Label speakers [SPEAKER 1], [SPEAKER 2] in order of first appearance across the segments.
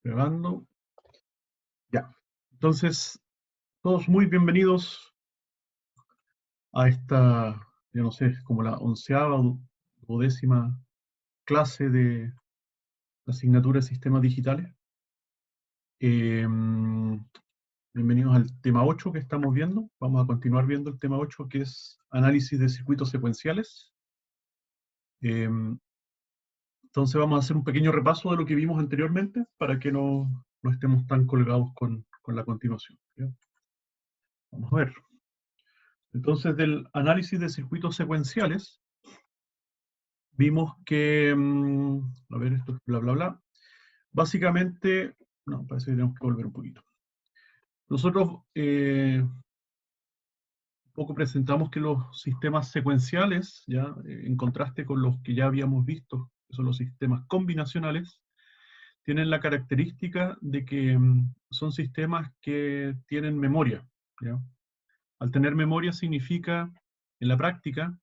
[SPEAKER 1] Grabando. Ya. Entonces, todos muy bienvenidos a esta, yo no sé, como la 11ª o 10ª clase de la asignatura de sistemas digitales. Bienvenidos al tema 8 que estamos viendo. Vamos a continuar viendo el tema 8, que es análisis de circuitos secuenciales. Entonces vamos a hacer un pequeño repaso de lo que vimos anteriormente para que no estemos tan colgados con la continuación, ¿ya? Vamos a ver. Entonces, del análisis de circuitos secuenciales, vimos que, a ver, esto es bla, bla, bla. Básicamente, no, parece que tenemos que volver un poquito. Nosotros un poco presentamos que los sistemas secuenciales, ya en contraste con los que ya habíamos visto, que son los sistemas combinacionales, tienen la característica de que son sistemas que tienen memoria, ¿ya? Al tener memoria significa, en la práctica,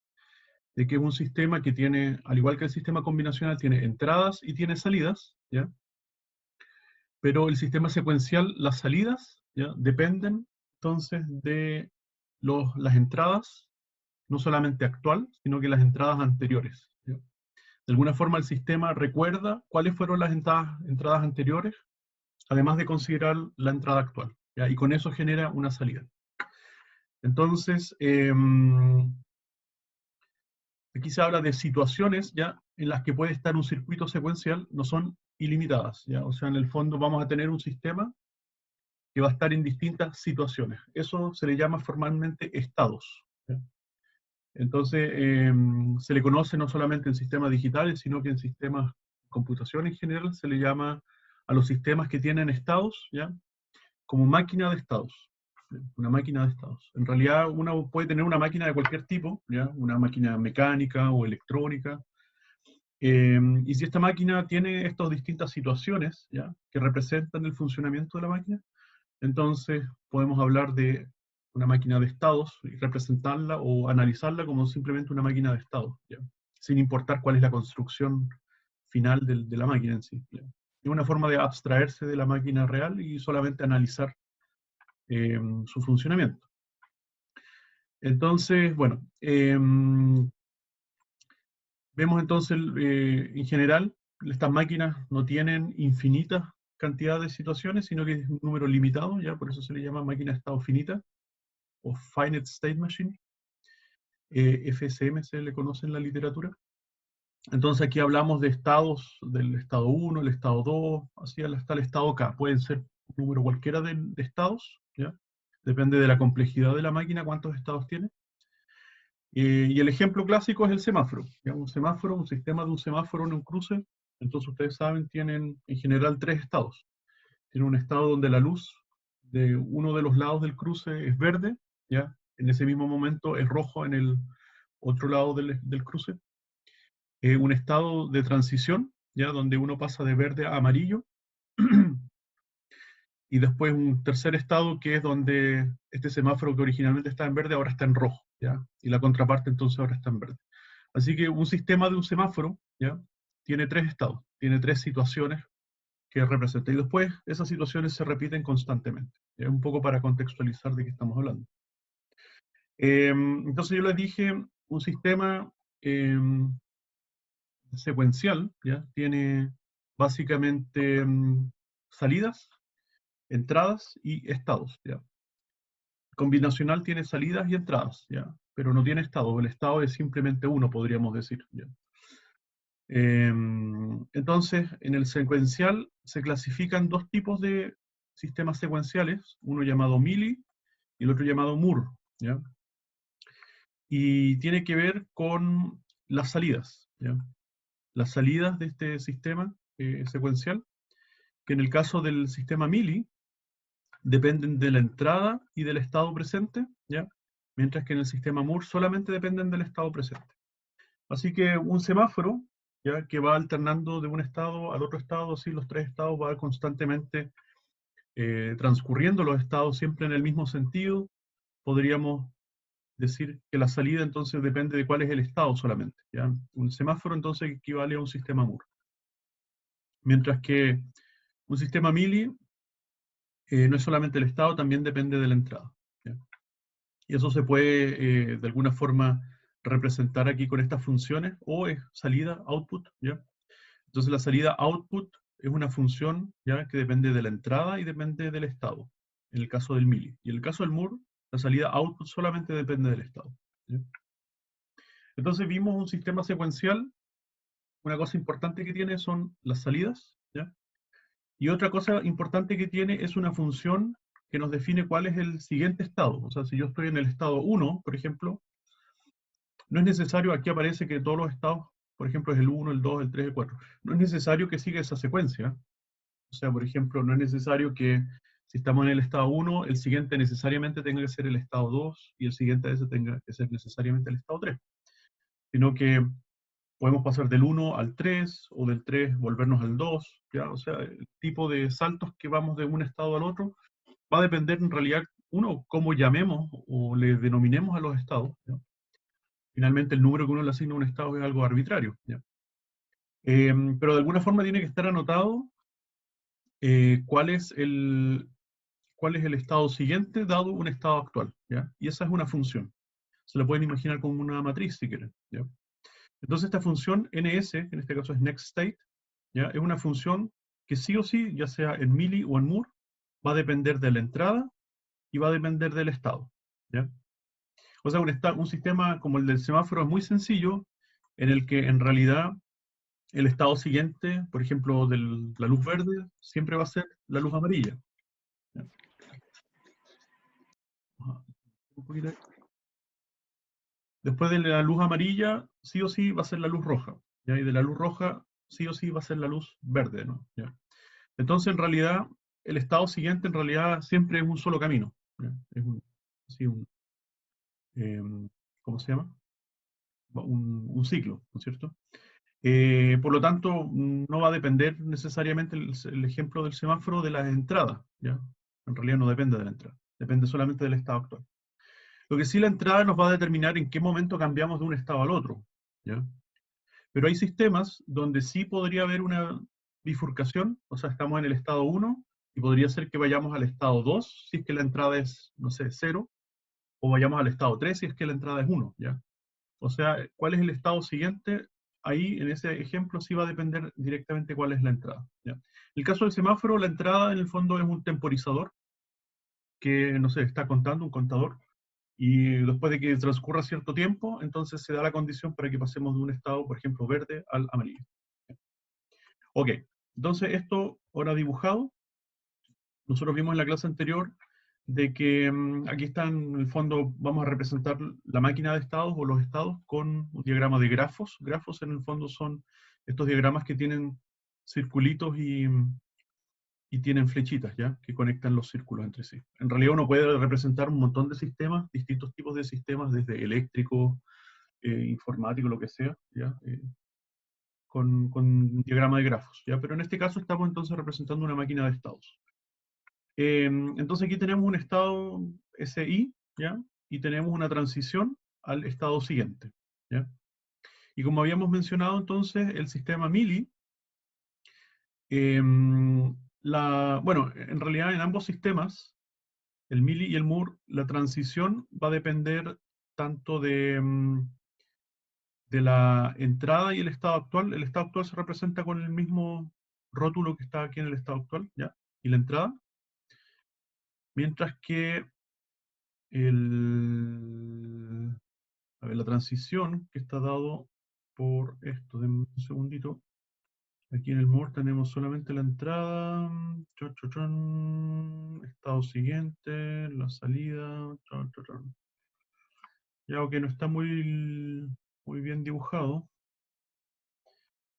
[SPEAKER 1] de que es un sistema que tiene, al igual que el sistema combinacional, tiene entradas y tiene salidas, ¿ya? Pero el sistema secuencial, las salidas, ¿ya? Dependen entonces de las entradas, no solamente actual, sino que las entradas anteriores, ¿ya? De alguna forma el sistema recuerda cuáles fueron las entradas anteriores, además de considerar la entrada actual, ¿ya? Y con eso genera una salida. Entonces, aquí se habla de situaciones ya en las que puede estar un circuito secuencial, no son ilimitadas, ¿ya? O sea, en el fondo vamos a tener un sistema que va a estar en distintas situaciones. Eso se le llama formalmente estados, ¿ya? Entonces, se le conoce no solamente en sistemas digitales, sino que en sistemas de computación en general se le llama a los sistemas que tienen estados, ¿ya? Como máquina de estados. Una máquina de estados. En realidad uno puede tener una máquina de cualquier tipo, ¿ya? Una máquina mecánica o electrónica. Y si esta máquina tiene estas distintas situaciones, ¿ya? Que representan el funcionamiento de la máquina, entonces podemos hablar de una máquina de estados y representarla o analizarla como simplemente una máquina de estados, ¿ya? Sin importar cuál es la construcción final de la máquina en sí, ¿ya? Es una forma de abstraerse de la máquina real y solamente analizar su funcionamiento. Entonces, bueno, vemos entonces, en general, estas máquinas no tienen infinitas cantidades de situaciones, sino que es un número limitado, ya por eso se le llama máquina de estado finita, o Finite State Machine, FSM se le conoce en la literatura. Entonces aquí hablamos de estados, del estado 1, el estado 2, así hasta el estado K. Pueden ser un número cualquiera de estados, ¿ya? Depende de la complejidad de la máquina, cuántos estados tiene. Y el ejemplo clásico es el semáforo. ¿Ya? Un semáforo, un sistema de un semáforo en un cruce. Entonces ustedes saben, tienen en general tres estados. Tiene un estado donde la luz de uno de los lados del cruce es verde, ¿ya? En ese mismo momento es rojo en el otro lado del cruce. Un estado de transición, ¿ya? Donde uno pasa de verde a amarillo. Y después un tercer estado que es donde este semáforo que originalmente estaba en verde ahora está en rojo, ¿ya? Y la contraparte entonces ahora está en verde. Así que un sistema de un semáforo, ¿ya? Tiene tres estados, tiene tres situaciones que representa. Y después esas situaciones se repiten constantemente. ¿Ya? Un poco para contextualizar de qué estamos hablando. Entonces yo les dije, un sistema secuencial, ¿ya? Tiene básicamente salidas, entradas y estados, ¿ya? Combinacional tiene salidas y entradas, ¿ya? Pero no tiene estado. El estado es simplemente uno, podríamos decir, ¿ya? Entonces, en el secuencial se clasifican dos tipos de sistemas secuenciales, uno llamado Mealy y el otro llamado Moore, ¿ya? Y tiene que ver con las salidas, ¿ya? Las salidas de este sistema secuencial, que en el caso del sistema Mealy dependen de la entrada y del estado presente, ¿ya? Mientras que en el sistema Moore solamente dependen del estado presente. Así que un semáforo, ¿ya? Que va alternando de un estado al otro estado, así los tres estados va constantemente transcurriendo los estados siempre en el mismo sentido, podríamos decir que la salida entonces depende de cuál es el estado solamente, ¿ya? Un semáforo entonces equivale a un sistema Moore. Mientras que un sistema mili no es solamente el estado, también depende de la entrada. ¿Ya? Y eso se puede de alguna forma representar aquí con estas funciones, o es salida, output. ¿Ya? Entonces la salida output es una función ¿ya? Que depende de la entrada y depende del estado, en el caso del mili. Y en el caso del MUR, la salida output solamente depende del estado. ¿Ya? Entonces vimos un sistema secuencial, una cosa importante que tiene son las salidas, ¿ya? Y otra cosa importante que tiene es una función que nos define cuál es el siguiente estado. O sea, si yo estoy en el estado 1, por ejemplo, no es necesario, aquí aparece que todos los estados, por ejemplo, es el 1, el 2, el 3, el 4. No es necesario que siga esa secuencia. O sea, por ejemplo, no es necesario que si estamos en el estado 1, el siguiente necesariamente tenga que ser el estado 2 y el siguiente a ese tenga que ser necesariamente el estado 3. Sino que podemos pasar del 1 al 3 o del 3 volvernos al 2, ¿ya? O sea, el tipo de saltos que vamos de un estado al otro va a depender en realidad, uno, cómo llamemos o le denominemos a los estados, ¿ya? Finalmente el número que uno le asigna a un estado es algo arbitrario, ¿ya? Pero de alguna forma tiene que estar anotado eh, cuál es el, cuál es el estado siguiente dado un estado actual, ¿ya? Y esa es una función. Se la pueden imaginar como una matriz si quieren, ¿ya? Entonces esta función ns, en este caso es next state, ¿ya? Es una función que sí o sí, ya sea en mili o en mur, va a depender de la entrada y va a depender del estado, ¿ya? O sea, un sistema como el del semáforo es muy sencillo, en el que en realidad el estado siguiente, por ejemplo, de la luz verde, siempre va a ser la luz amarilla, ¿ya? Ajá. Un poquito ahí. Después de la luz amarilla, sí o sí va a ser la luz roja, ¿ya? Y de la luz roja, sí o sí va a ser la luz verde, ¿no? ¿Ya? Entonces, en realidad, el estado siguiente en realidad siempre es un solo camino, ¿ya? Es así ¿cómo se llama? Un ciclo, ¿no es cierto? Por lo tanto, no va a depender necesariamente el ejemplo del semáforo de las entradas, ¿ya? En realidad no depende de la entrada, depende solamente del estado actual. Lo que sí la entrada nos va a determinar en qué momento cambiamos de un estado al otro, ¿ya? Pero hay sistemas donde sí podría haber una bifurcación, o sea, estamos en el estado 1 y podría ser que vayamos al estado 2 si es que la entrada es, no sé, 0, o vayamos al estado 3 si es que la entrada es 1, ¿ya? O sea, cuál es el estado siguiente, ahí en ese ejemplo sí va a depender directamente cuál es la entrada, ¿ya? En el caso del semáforo, la entrada en el fondo es un temporizador que, no sé, está contando, un contador, y después de que transcurra cierto tiempo, entonces se da la condición para que pasemos de un estado, por ejemplo, verde al amarillo. Ok, entonces esto ahora dibujado, nosotros vimos en la clase anterior de que aquí está en el fondo, vamos a representar la máquina de estados o los estados con un diagrama de grafos. Grafos en el fondo son estos diagramas que tienen circulitos y tienen flechitas, ¿ya? Que conectan los círculos entre sí. En realidad uno puede representar un montón de sistemas, distintos tipos de sistemas, desde eléctrico, informático, lo que sea, ¿ya? Con un diagrama de grafos, ¿ya? Pero en este caso estamos entonces representando una máquina de estados. Entonces aquí tenemos un estado SI, ¿ya? Y tenemos una transición al estado siguiente, ¿ya? Y como habíamos mencionado entonces, el sistema Mili, bueno, en realidad en ambos sistemas, el Mili y el MUR, la transición va a depender tanto de la entrada y el estado actual. El estado actual se representa con el mismo rótulo que está aquí en el estado actual, ¿ya? Y la entrada. Mientras que a ver, la transición que está dado por esto, denme un segundito. Aquí en el MOR tenemos solamente la entrada, estado siguiente, la salida, ya que no está muy bien dibujado.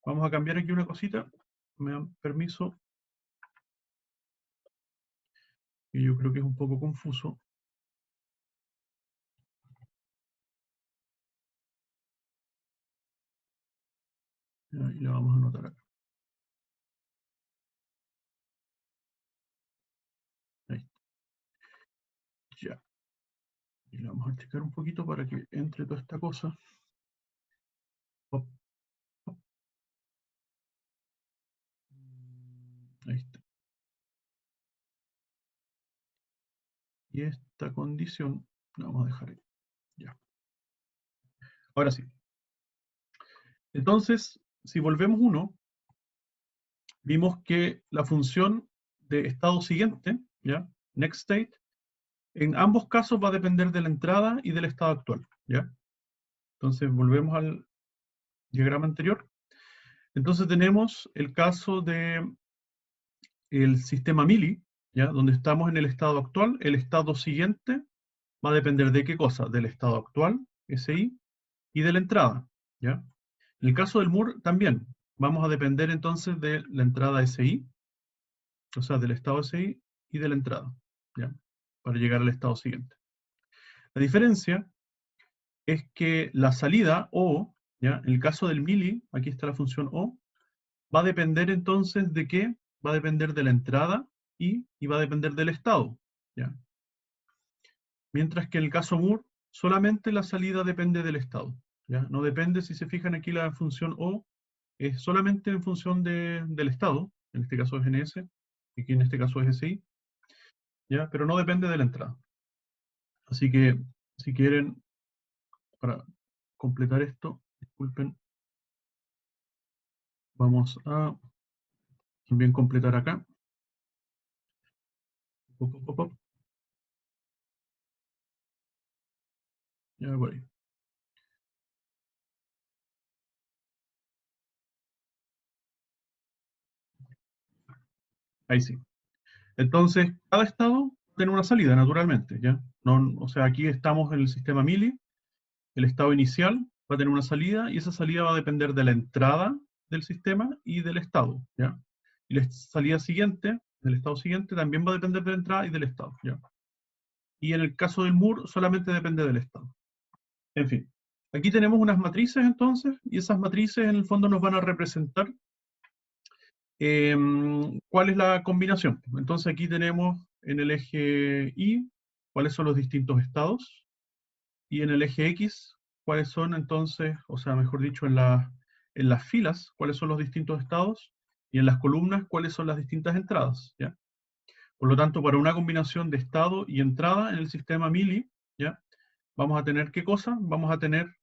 [SPEAKER 1] Vamos a cambiar aquí una cosita, me dan permiso, y yo creo que es un poco confuso. Y la vamos a anotar acá. Ahí, ya. Y la vamos a checar un poquito para que entre toda esta cosa. Hop, hop. Ahí está. Y esta condición la vamos a dejar ahí. Ya. Ahora sí. Entonces, si volvemos 1, vimos que la función de estado siguiente, ¿ya? Next state, en ambos casos va a depender de la entrada y del estado actual, ¿ya? Entonces, volvemos al diagrama anterior. Entonces tenemos el caso de el sistema mili, ¿ya? Donde estamos en el estado actual. El estado siguiente va a depender de qué cosa, del estado actual, SI, y de la entrada, ¿ya? En el caso del MUR también, vamos a depender entonces de la entrada SI, o sea, del estado SI y de la entrada, ¿ya? Para llegar al estado siguiente. La diferencia es que la salida O, ¿ya? En el caso del mili, aquí está la función O, va a depender entonces de qué, va a depender de la entrada y va a depender del estado, ¿ya? Mientras que en el caso MUR, solamente la salida depende del estado, ¿ya? No depende, si se fijan aquí la función O, es solamente en función del estado, en este caso es NS, y aquí en este caso es SI, ¿ya? Pero no depende de la entrada. Así que, si quieren, para completar esto, disculpen, vamos a también completar acá. Pop, pop, pop, ya por ahí. Ahí sí. Entonces, cada estado tiene una salida, naturalmente, ¿ya? No, o sea, aquí estamos en el sistema mili, el estado inicial va a tener una salida y esa salida va a depender de la entrada del sistema y del estado, ¿ya? Y la salida siguiente, del estado siguiente, también va a depender de la entrada y del estado, ¿ya? Y en el caso del MUR solamente depende del estado. En fin, aquí tenemos unas matrices entonces, y esas matrices en el fondo nos van a representar cuál es la combinación. Entonces aquí tenemos en el eje Y cuáles son los distintos estados, y en el eje X cuáles son entonces, o sea, mejor dicho, en las filas cuáles son los distintos estados, y en las columnas cuáles son las distintas entradas, ¿ya? Por lo tanto, para una combinación de estado y entrada en el sistema mili, ¿ya? Vamos a tener ¿qué cosa? Vamos a tener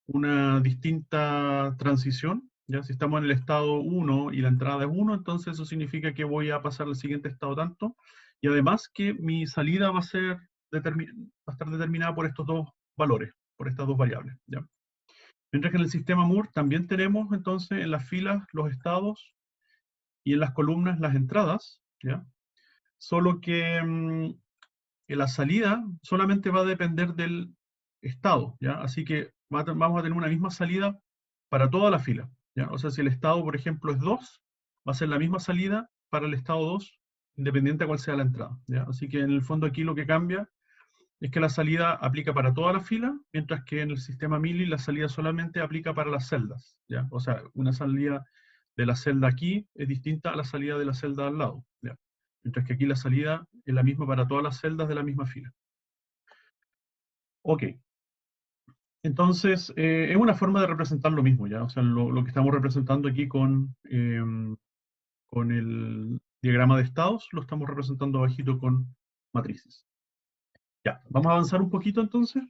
[SPEAKER 1] una distinta transición, ¿ya? Si estamos en el estado 1 y la entrada es 1, entonces eso significa que voy a pasar al siguiente estado tanto, y además que mi salida va a ser va a estar determinada por estos dos valores, por estas dos variables, ¿ya? Mientras que en el sistema Moore también tenemos entonces en las filas los estados y en las columnas las entradas, ¿ya? Solo que la salida solamente va a depender del estado, ¿ya? Así que vamos a tener una misma salida para toda la fila, ¿ya? O sea, si el estado, por ejemplo, es 2, va a ser la misma salida para el estado 2, independiente de cuál sea la entrada, ¿ya? Así que en el fondo aquí lo que cambia es que la salida aplica para toda la fila, mientras que en el sistema mili la salida solamente aplica para las celdas, ¿ya? O sea, una salida de la celda aquí es distinta a la salida de la celda al lado, ¿ya? Mientras que aquí la salida es la misma para todas las celdas de la misma fila. Ok, entonces es una forma de representar lo mismo, ¿ya? O sea, lo que estamos representando aquí con el diagrama de estados, lo estamos representando abajito con matrices. Ya, vamos a avanzar un poquito entonces.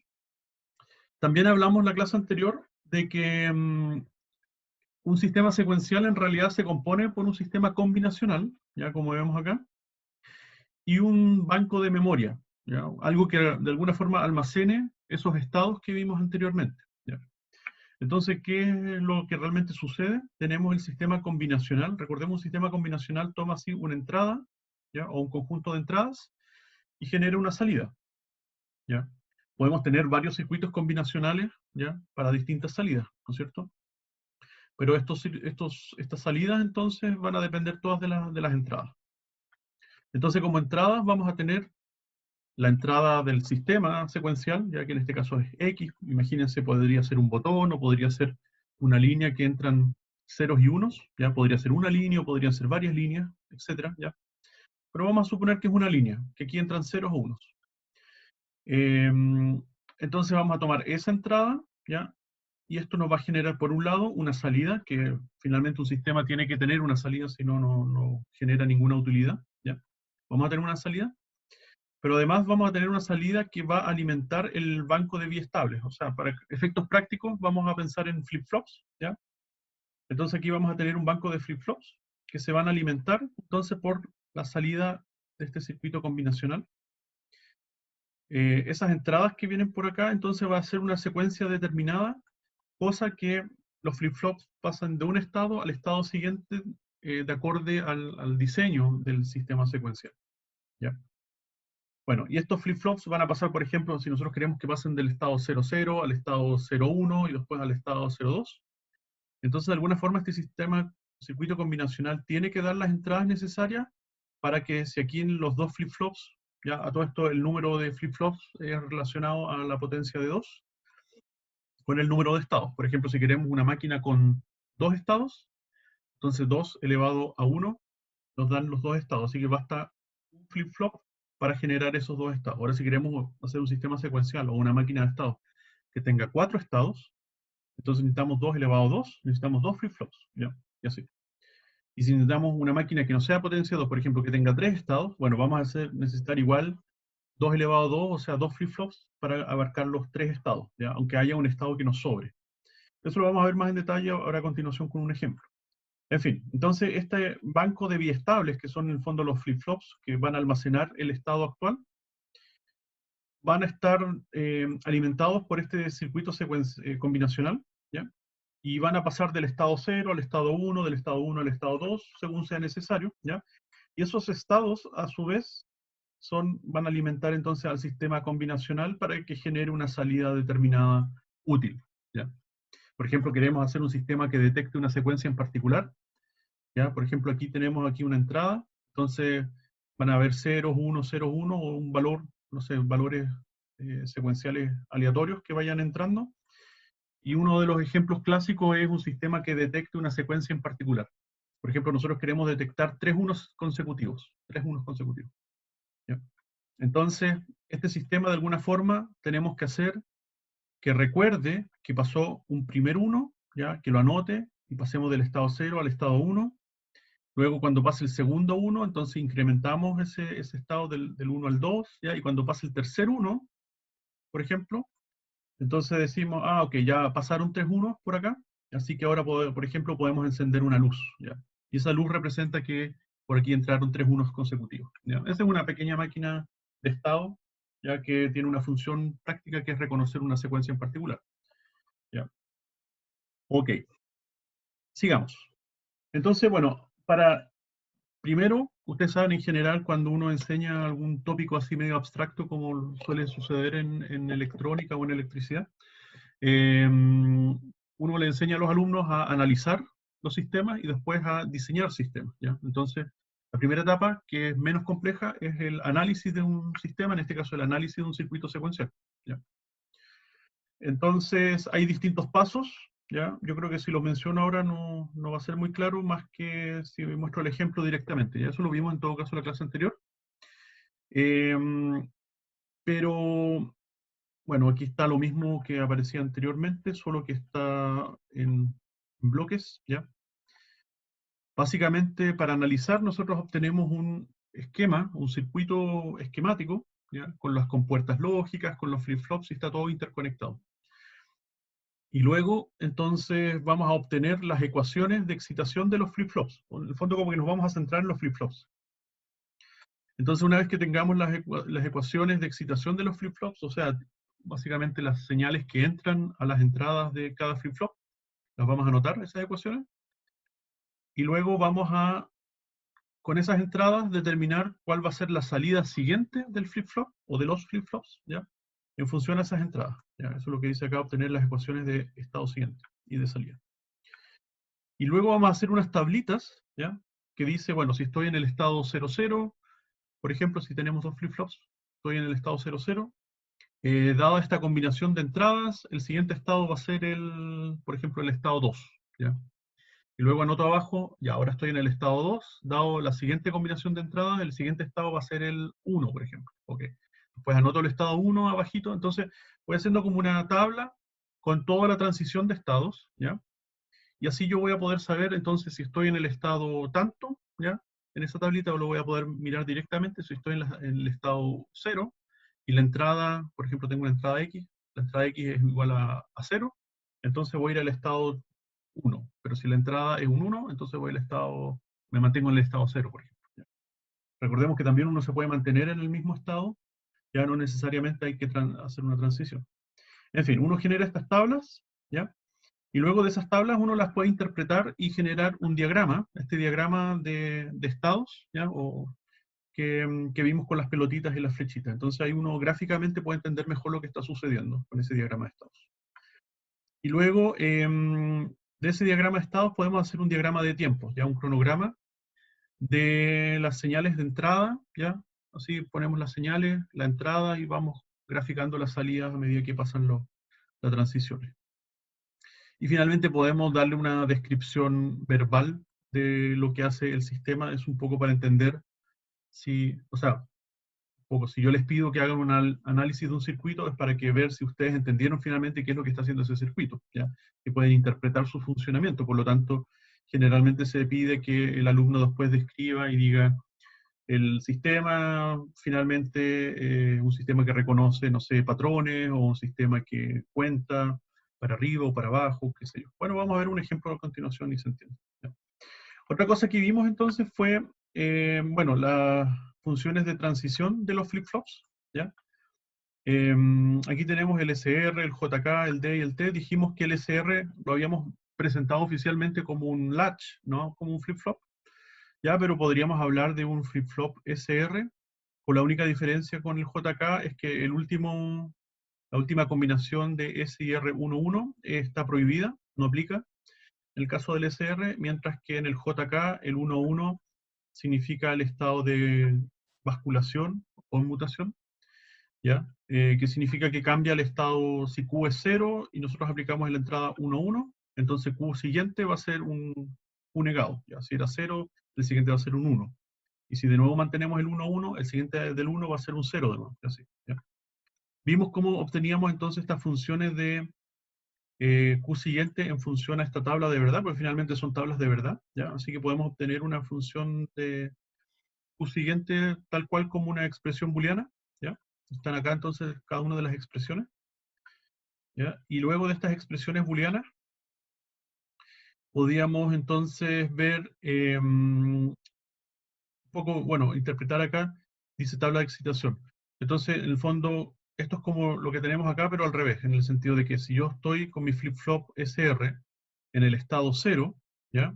[SPEAKER 1] También hablamos en la clase anterior de que un sistema secuencial en realidad se compone por un sistema combinacional, ya como vemos acá, y un banco de memoria, ¿ya? Algo que de alguna forma almacene esos estados que vimos anteriormente, ¿ya? Entonces, ¿qué es lo que realmente sucede? Tenemos el sistema combinacional. Recordemos, un sistema combinacional toma así una entrada, ¿ya? O un conjunto de entradas y genera una salida, ¿ya? Podemos tener varios circuitos combinacionales, ¿ya? Para distintas salidas, ¿no es cierto? Pero estas salidas entonces van a depender todas de las entradas. Entonces, como entradas vamos a tener la entrada del sistema secuencial, ya que en este caso es X. Imagínense, podría ser un botón o podría ser una línea que entran ceros y unos, ya podría ser una línea o podrían ser varias líneas, etcétera, ya. Pero vamos a suponer que es una línea, que aquí entran ceros o unos. Entonces vamos a tomar esa entrada, ya, y esto nos va a generar por un lado una salida, que finalmente un sistema tiene que tener una salida, si no, no genera ninguna utilidad, ya. Vamos a tener una salida, pero además vamos a tener una salida que va a alimentar el banco de biestables. O sea, para efectos prácticos vamos a pensar en flip-flops, ¿ya? Entonces aquí vamos a tener un banco de flip-flops que se van a alimentar entonces por la salida de este circuito combinacional. Esas entradas que vienen por acá, entonces va a ser una secuencia determinada, cosa que los flip-flops pasan de un estado al estado siguiente de acorde al diseño del sistema secuencial, ¿ya? Bueno, y estos flip-flops van a pasar, por ejemplo, si nosotros queremos que pasen del estado 00 al estado 01 y después al estado 02, entonces de alguna forma este sistema, circuito combinacional, tiene que dar las entradas necesarias para que si aquí en los dos flip-flops, ya a todo esto el número de flip-flops es relacionado a la potencia de 2, con el número de estados. Por ejemplo, si queremos una máquina con dos estados, entonces 2 elevado a 1 nos dan los dos estados, así que basta un flip-flop para generar esos dos estados. Ahora si queremos hacer un sistema secuencial o una máquina de estados que tenga 4 estados, entonces necesitamos 2 elevado a 2, necesitamos dos flip-flops, ¿ya? Y así. Y si necesitamos una máquina que no sea potencia 2, por ejemplo, que tenga 3 estados, bueno, vamos a necesitar igual 2 elevado a 2, o sea, dos flip-flops para abarcar los 3 estados, ¿ya? Aunque haya un estado que nos sobre. Eso lo vamos a ver más en detalle ahora a continuación con un ejemplo. En fin, entonces este banco de biestables, que son en el fondo los flip-flops que van a almacenar el estado actual, van a estar alimentados por este circuito combinacional, ¿ya? Y van a pasar del estado 0 al estado 1, del estado 1 al estado 2, según sea necesario, ¿ya? Y esos estados, a su vez, van a alimentar entonces al sistema combinacional para que genere una salida determinada útil, ¿ya? Por ejemplo, queremos hacer un sistema que detecte una secuencia en particular, ¿ya? Por ejemplo, aquí tenemos aquí una entrada, entonces van a haber ceros, 1, 0, 1, o un valor, no sé, valores secuenciales aleatorios que vayan entrando. Y uno de los ejemplos clásicos es un sistema que detecte una secuencia en particular. Por ejemplo, nosotros queremos detectar tres unos consecutivos, ¿ya? Entonces, este sistema de alguna forma tenemos que hacer que recuerde que pasó un primer 1, ¿ya? Que lo anote y pasemos del estado 0 al estado 1. Luego, cuando pase el segundo 1, entonces incrementamos ese estado del 1 al 2, ¿ya? Y cuando pase el tercer 1, por ejemplo, entonces decimos, ah, ok, ya pasaron 3 unos por acá, así que ahora, por ejemplo, podemos encender una luz, ¿ya? Y esa luz representa que por aquí entraron 3 unos consecutivos, ¿ya? Esa es una pequeña máquina de estado, ya que tiene una función práctica que es reconocer una secuencia en particular, ¿ya? Ok, sigamos. Entonces, bueno, primero, ustedes saben en general cuando uno enseña algún tópico así medio abstracto como suele suceder en electrónica o en electricidad, uno le enseña a los alumnos a analizar los sistemas y después a diseñar sistemas, ¿ya? Entonces, la primera etapa, que es menos compleja, es el análisis de un sistema, en este caso el análisis de un circuito secuencial, ¿ya? Entonces, hay distintos pasos, ¿ya? Yo creo que si lo menciono ahora no va a ser muy claro, más que si muestro el ejemplo directamente, ¿ya? Eso lo vimos en todo caso en la clase anterior. Pero bueno, aquí está lo mismo que aparecía anteriormente, solo que está en bloques, ¿ya? Básicamente, para analizar, nosotros obtenemos un esquema, un circuito esquemático, ¿ya? Con las compuertas lógicas, con los flip-flops, y está todo interconectado. Y luego, entonces, vamos a obtener las ecuaciones de excitación de los flip-flops. En el fondo, como que nos vamos a centrar en los flip-flops. Entonces, una vez que tengamos las ecuaciones de excitación de los flip-flops, o sea, básicamente las señales que entran a las entradas de cada flip-flop, las vamos a anotar, esas ecuaciones, y luego vamos a, con esas entradas, determinar cuál va a ser la salida siguiente del flip-flop, o de los flip-flops, ¿ya? En función a esas entradas, ¿ya? Eso es lo que dice acá, obtener las ecuaciones de estado siguiente y de salida. Y luego vamos a hacer unas tablitas, ¿ya? Que dice, bueno, si estoy en el estado 00, por ejemplo, si tenemos dos flip-flops, estoy en el estado 00, dada esta combinación de entradas, el siguiente estado va a ser por ejemplo, el estado 2, ¿ya? Y luego anoto abajo, ya ahora estoy en el estado 2, dado la siguiente combinación de entradas, el siguiente estado va a ser el 1, por ejemplo. Ok. Después anoto el estado 1 abajito, entonces voy haciendo como una tabla con toda la transición de estados, ¿ya? Y así yo voy a poder saber entonces si estoy en el estado tanto, ¿ya? en esa tablita lo voy a poder mirar directamente si estoy en el estado 0, y la entrada, por ejemplo, tengo una entrada X, la entrada X es igual a 0, entonces voy a ir al estado 1. Pero si la entrada es un 1, entonces voy al estado, me mantengo en el estado 0, por ejemplo. ¿Ya? Recordemos que también uno se puede mantener en el mismo estado, ya no necesariamente hay que hacer una transición. En fin, uno genera estas tablas, ¿ya? Y luego de esas tablas uno las puede interpretar y generar un diagrama, este diagrama de estados, ¿ya? O que vimos con las pelotitas y las flechitas. Entonces ahí uno gráficamente puede entender mejor lo que está sucediendo con ese diagrama de estados. Y luego de ese diagrama de estados podemos hacer un diagrama de tiempos, ya un cronograma de las señales de entrada, ¿ya? Así ponemos las señales, la entrada y vamos graficando las salidas a medida que pasan las transiciones. Y finalmente podemos darle una descripción verbal de lo que hace el sistema, es un poco para entender si, o sea, poco, si yo les pido que hagan un análisis de un circuito es para que ver si ustedes entendieron finalmente qué es lo que está haciendo ese circuito, ¿ya? Que pueden interpretar su funcionamiento, por lo tanto, generalmente se pide que el alumno después describa y diga, el sistema finalmente un sistema que reconoce, no sé, patrones, o un sistema que cuenta para arriba o para abajo, qué sé yo. Bueno, vamos a ver un ejemplo a continuación y se entiende, ¿ya? Otra cosa que vimos entonces fue, bueno, las funciones de transición de los flip-flops, ¿ya? Aquí tenemos el SR, el JK, el D y el T. Dijimos que el SR lo habíamos presentado oficialmente como un latch, ¿no? Como un flip-flop, ¿ya? Pero podríamos hablar de un flip-flop SR, con la única diferencia con el JK es que la última combinación de S y R11 está prohibida, no aplica en el caso del SR, mientras que en el JK el 1,1 significa el estado de basculación o mutación, ¿ya? Que significa que cambia el estado, si Q es 0 y nosotros aplicamos en la entrada 1,1, entonces Q siguiente va a ser un negado, ¿ya? Si era 0, el siguiente va a ser un 1. Y si de nuevo mantenemos el 1,1, el siguiente del 1 va a ser un 0 de nuevo, así, ¿ya? Vimos cómo obteníamos entonces estas funciones de Q siguiente en función a esta tabla de verdad, porque finalmente son tablas de verdad, ¿ya? Así que podemos obtener una función de Q siguiente tal cual como una expresión booleana, ¿ya? Están acá entonces cada una de las expresiones, ¿ya? Y luego de estas expresiones booleanas, podíamos entonces ver un poco, bueno, interpretar acá, dice tabla de excitación. Entonces, en el fondo, esto es como lo que tenemos acá, pero al revés, en el sentido de que si yo estoy con mi flip-flop SR en el estado 0, ¿ya?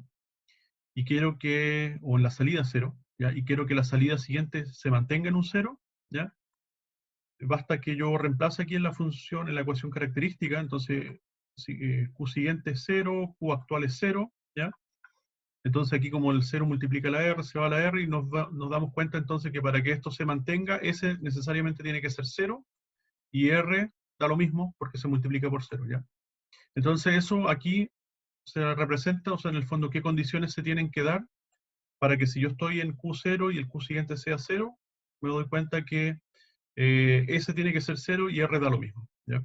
[SPEAKER 1] Y quiero que, o en la salida 0, ¿ya? Y quiero que la salida siguiente se mantenga en un 0, ¿ya? Basta que yo reemplace aquí en la función, en la ecuación característica, entonces Q siguiente es 0, Q actual es 0, ¿ya? Entonces aquí como el 0 multiplica la R, se va a la R y nos damos cuenta entonces que para que esto se mantenga, S necesariamente tiene que ser 0 y R da lo mismo porque se multiplica por 0, ¿ya? Entonces eso aquí se representa, o sea, en el fondo, qué condiciones se tienen que dar para que si yo estoy en Q0 y el Q siguiente sea 0, me doy cuenta que S tiene que ser 0 y R da lo mismo, ¿ya?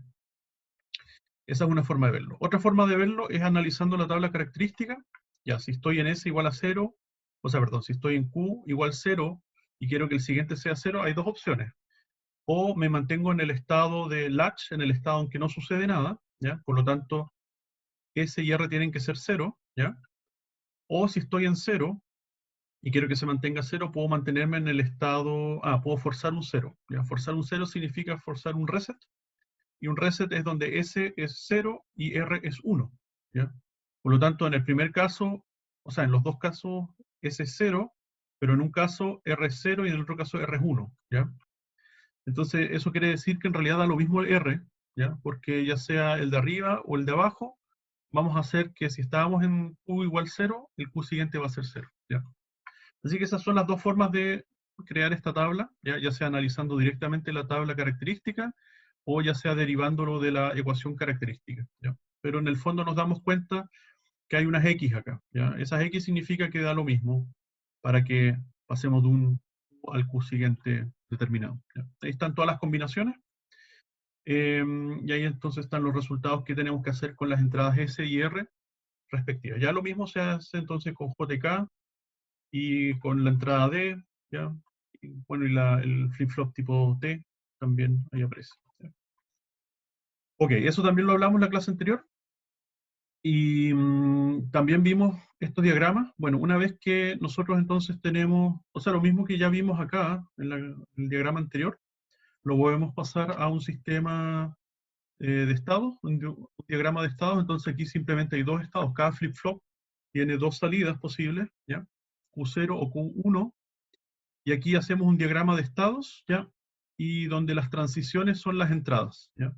[SPEAKER 1] Esa es una forma de verlo. Otra forma de verlo es analizando la tabla característica. Ya, si estoy en S igual a 0, o sea, perdón, si estoy en Q igual 0 y quiero que el siguiente sea 0, hay dos opciones. O me mantengo en el estado de latch, en el estado en que no sucede nada, ¿ya? Por lo tanto, S y R tienen que ser 0, ¿ya? O si estoy en 0 y quiero que se mantenga 0, puedo mantenerme en el estado, puedo forzar un 0, ¿ya? Forzar un 0 significa forzar un reset, y un reset es donde S es 0 y R es 1, ¿ya? Por lo tanto, en el primer caso, o sea, en los dos casos S es 0, pero en un caso R es 0 y en el otro caso R es 1, ¿ya? Entonces, eso quiere decir que en realidad da lo mismo el R, ¿ya? Porque ya sea el de arriba o el de abajo, vamos a hacer que si estábamos en Q igual 0, el Q siguiente va a ser 0, ¿ya? Así que esas son las dos formas de crear esta tabla, ya sea analizando directamente la tabla característica o ya sea derivándolo de la ecuación característica, ¿ya? Pero en el fondo nos damos cuenta que hay unas X acá, ¿ya? Esas X significa que da lo mismo para que pasemos de un al Q siguiente determinado, ¿ya? Ahí están todas las combinaciones, y ahí entonces están los resultados que tenemos que hacer con las entradas S y R respectivas. Ya lo mismo se hace entonces con JK y con la entrada D, ¿ya? Y, bueno, y el flip-flop tipo T también ahí aparece. ¿Ya? Ok, eso también lo hablamos en la clase anterior. Y también vimos estos diagramas. Bueno, una vez que nosotros entonces tenemos, o sea, lo mismo que ya vimos acá en el diagrama anterior, lo podemos pasar a un sistema de estados, un diagrama de estados. Entonces aquí simplemente hay dos estados. Cada flip-flop tiene dos salidas posibles, ¿ya? Q0 o Q1. Y aquí hacemos un diagrama de estados, ¿ya? Y donde las transiciones son las entradas, ¿ya?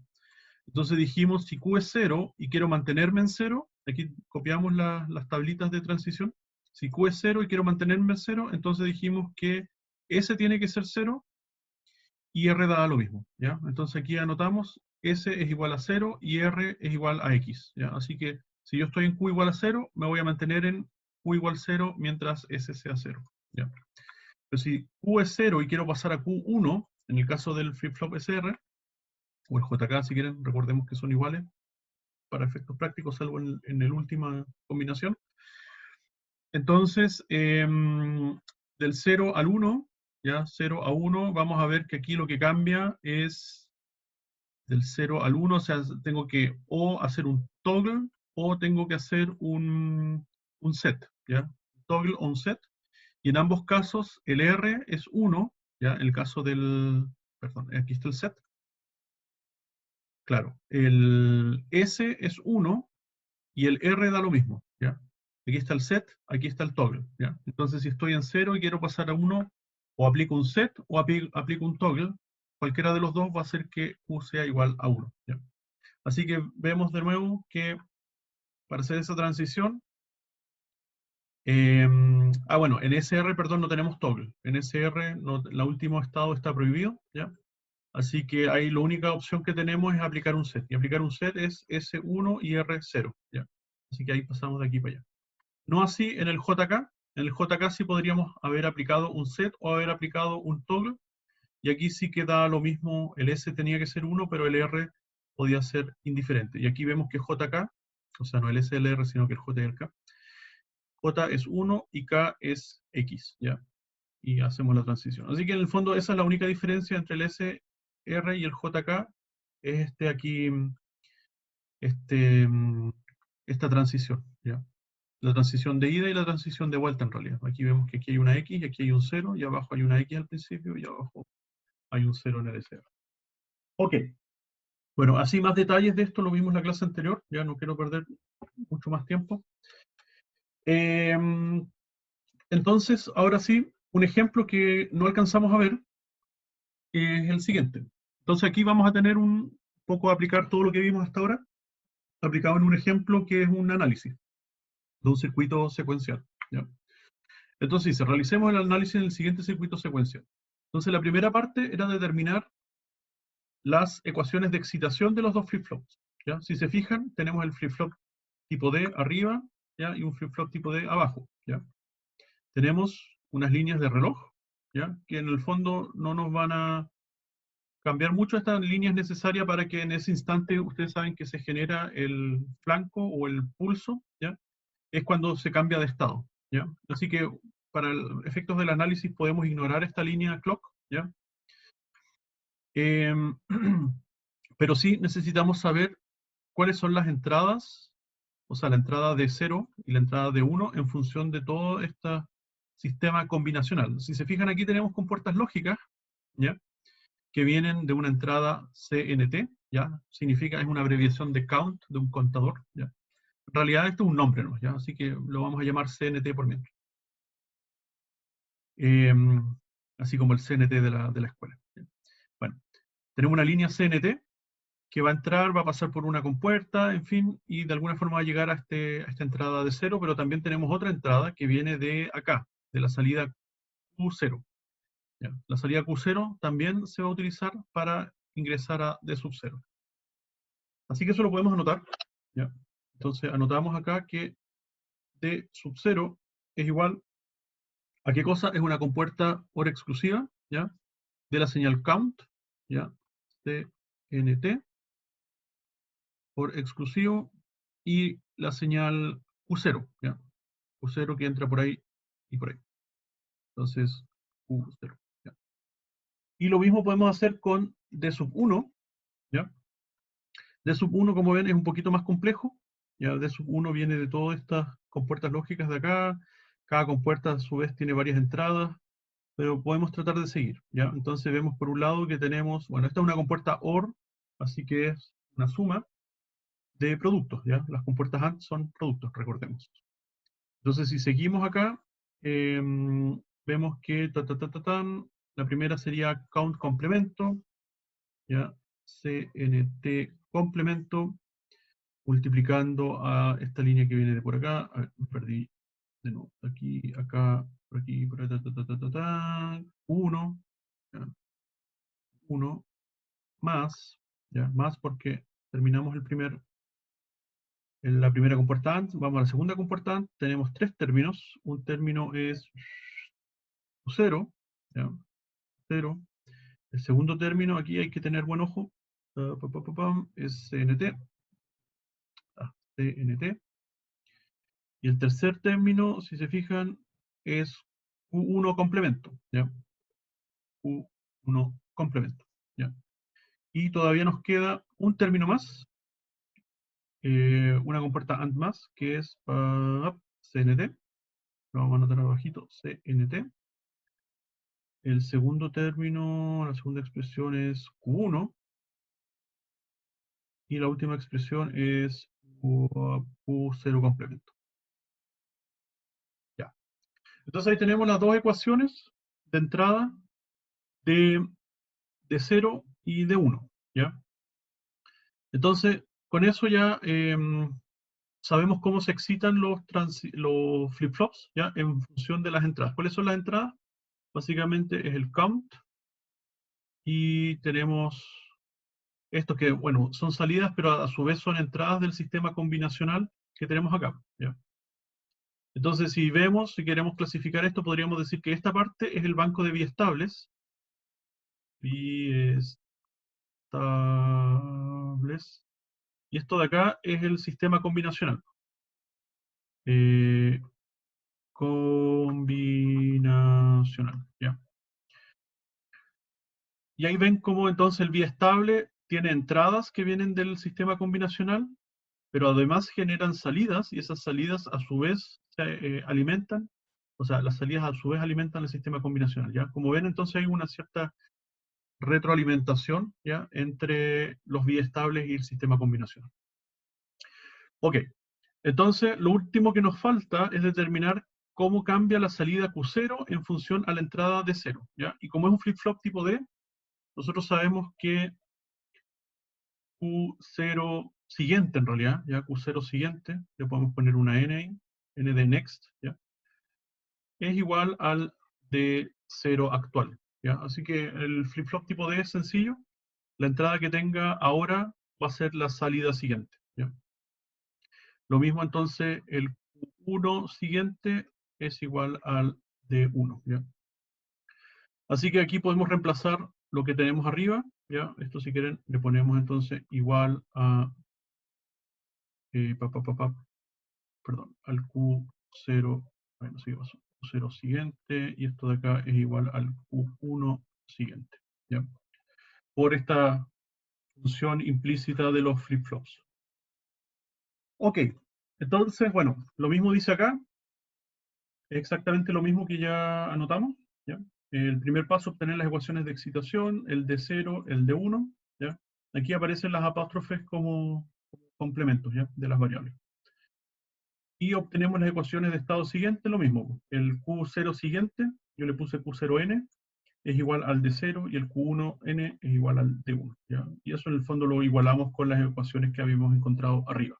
[SPEAKER 1] Entonces dijimos, si Q es 0 y quiero mantenerme en 0, aquí copiamos las tablitas de transición. Si Q es 0 y quiero mantenerme en 0, entonces dijimos que S tiene que ser 0 y R da lo mismo, ¿ya? Entonces aquí anotamos, S es igual a 0 y R es igual a X, ¿ya? Así que si yo estoy en Q igual a 0, me voy a mantener en Q igual a 0 mientras S sea 0, ¿ya? Pero si Q es 0 y quiero pasar a Q1, en el caso del flip-flop SR, o el JK si quieren, recordemos que son iguales para efectos prácticos, salvo en la última combinación. Entonces, del 0 al 1, ya 0 a 1, vamos a ver que aquí lo que cambia es del 0 al 1, o sea, tengo que o hacer un toggle o tengo que hacer un set, ¿ya? Toggle o un set. Y en ambos casos el R es 1, ¿ya? En el caso del, perdón, aquí está el set. Claro, el S es 1 y el R da lo mismo, ¿ya? Aquí está el set, aquí está el toggle, ¿ya? Entonces si estoy en 0 y quiero pasar a 1, o aplico un set o aplico un toggle, cualquiera de los dos va a hacer que Q sea igual a 1, ¿ya? Así que vemos de nuevo que para hacer esa transición, bueno, en SR, perdón, no tenemos toggle. En SR, no, el último estado está prohibido, ¿ya? Así que ahí la única opción que tenemos es aplicar un set. Y aplicar un set es S1 y R0, ¿ya? Así que ahí pasamos de aquí para allá. No así en el JK. En el JK sí podríamos haber aplicado un set o haber aplicado un toggle. Y aquí sí queda lo mismo, el S tenía que ser 1, pero el R podía ser indiferente. Y aquí vemos que JK, o sea, no el S y el R, sino que el J y el K, J es 1 y K es X, ¿ya? Y hacemos la transición. Así que en el fondo esa es la única diferencia entre el S, R y el JK, es aquí, este, esta transición, ¿ya? La transición de ida y la transición de vuelta en realidad. Aquí vemos que aquí hay una X y aquí hay un 0, y abajo hay una X al principio y abajo hay un 0 en el SR. Ok, bueno, así más detalles de esto lo vimos en la clase anterior, ya no quiero perder mucho más tiempo. Entonces, ahora sí, un ejemplo que no alcanzamos a ver es el siguiente. Entonces aquí vamos a tener un poco aplicar todo lo que vimos hasta ahora, aplicado en un ejemplo que es un análisis de un circuito secuencial, ¿ya? Entonces dice, realicemos el análisis en el siguiente circuito secuencial. Entonces la primera parte era determinar las ecuaciones de excitación de los dos flip-flops, ¿ya? Si se fijan, tenemos el flip-flop tipo D arriba, ¿ya? Y un flip-flop tipo D abajo, ¿ya? Tenemos unas líneas de reloj, ¿ya? Que en el fondo no nos van a cambiar mucho. Estas líneas necesarias para que en ese instante ustedes saben que se genera el flanco o el pulso, ¿ya? Es cuando se cambia de estado, ¿ya? Así que para efectos del análisis podemos ignorar esta línea clock, ¿ya? Pero sí necesitamos saber cuáles son las entradas, o sea, la entrada de 0 y la entrada de 1 en función de todo este sistema combinacional. Si se fijan aquí tenemos compuertas lógicas, ¿ya? Que vienen de una entrada CNT, ¿ya? Significa, es una abreviación de count, de un contador, ¿ya? En realidad esto es un nombre, ¿no? ¿Ya? Así que lo vamos a llamar CNT por mientras. Así como el CNT de la escuela, ¿ya? Bueno, tenemos una línea CNT que va a entrar, va a pasar por una compuerta, en fin, y de alguna forma va a llegar a esta entrada de 0, pero también tenemos otra entrada que viene de acá, de la salida Q0. ¿Ya? La salida Q0 también se va a utilizar para ingresar a D sub 0. Así que eso lo podemos anotar, ¿ya? Entonces anotamos acá que D sub 0 es igual a qué cosa, es una compuerta por exclusiva, ¿ya? De la señal count, ¿ya? CNT por exclusivo, y la señal Q0, ¿ya? Q0 que entra por ahí y por ahí. Entonces, Q0. ¿Ya? Y lo mismo podemos hacer con D sub 1, ¿ya? D sub 1, como ven, es un poquito más complejo. Ya D sub 1 viene de todas estas compuertas lógicas de acá. Cada compuerta a su vez tiene varias entradas, pero podemos tratar de seguir, ¿ya? Entonces vemos por un lado que tenemos, bueno, esta es una compuerta OR, así que es una suma de productos, ¿ya? Las compuertas AND son productos, recordemos. Entonces, si seguimos acá, vemos que la primera sería count complemento, ¿ya? CNT complemento, multiplicando a esta línea que viene de por acá. A ver, me perdí de nuevo. Aquí, acá, por aquí, por acá, 1, ¿ya? 1 más, ¿ya? Más porque terminamos en la primera compuerta AND, vamos a la segunda compuerta AND, tenemos tres términos. Un término es 0, ¿ya? 0. El segundo término, aquí hay que tener buen ojo, es CNT, CNT. Y el tercer término, si se fijan, es Q1 complemento, ¿ya? Q1 complemento, ¿ya? Y todavía nos queda un término más, una compuerta AND más, que es CNT. Lo vamos a anotar abajito, CNT. El segundo término, la segunda expresión es Q1. Y la última expresión es Q0 complemento. Ya. Entonces ahí tenemos las dos ecuaciones de entrada de 0 y de 1. ¿Ya? Entonces, con eso ya sabemos cómo se excitan los flip-flops, ¿ya? En función de las entradas. ¿Cuáles son las entradas? Básicamente es el count y tenemos estos que, bueno, son salidas, pero a su vez son entradas del sistema combinacional que tenemos acá. ¿Ya? Entonces, si vemos, si queremos clasificar esto, podríamos decir que esta parte es el banco de biestables. Biestables. Y esto de acá es el sistema combinacional. Eh, combinacional, ¿ya? Y ahí ven cómo entonces el biestable tiene entradas que vienen del sistema combinacional, pero además generan salidas, y esas salidas a su vez se alimentan, o sea, las salidas a su vez alimentan el sistema combinacional, ¿ya? Como ven, entonces hay una cierta retroalimentación, ¿ya? Entre los biestables y el sistema combinacional. Ok, entonces lo último que nos falta es determinar cómo cambia la salida Q0 en función a la entrada de 0, ¿ya? Y como es un flip-flop tipo D, nosotros sabemos que Q0 siguiente en realidad, ya Q0 siguiente, le podemos poner una N ahí, N de next, ¿ya? Es igual al de 0 actual, ¿ya? Así que el flip-flop tipo D es sencillo, la entrada que tenga ahora va a ser la salida siguiente, ¿ya? Lo mismo entonces, el Q1 siguiente es igual al D1, ¿ya? Así que aquí podemos reemplazar lo que tenemos arriba, ¿ya? Esto si quieren le ponemos entonces igual a, perdón, al Q0, bueno, sí, Q0 siguiente, y esto de acá es igual al Q1 siguiente, ¿ya? Por esta función implícita de los flip-flops. Ok, entonces, bueno, lo mismo dice acá, exactamente lo mismo que ya anotamos, ¿ya? El primer paso, obtener las ecuaciones de excitación, el de 0, el de 1, ¿ya? Aquí aparecen las apóstrofes como complementos, ¿ya? De las variables. Y obtenemos las ecuaciones de estado siguiente, lo mismo. El Q0 siguiente, yo le puse Q0n, es igual al de 0, y el Q1n es igual al de 1, ¿ya? Y eso en el fondo lo igualamos con las ecuaciones que habíamos encontrado arriba.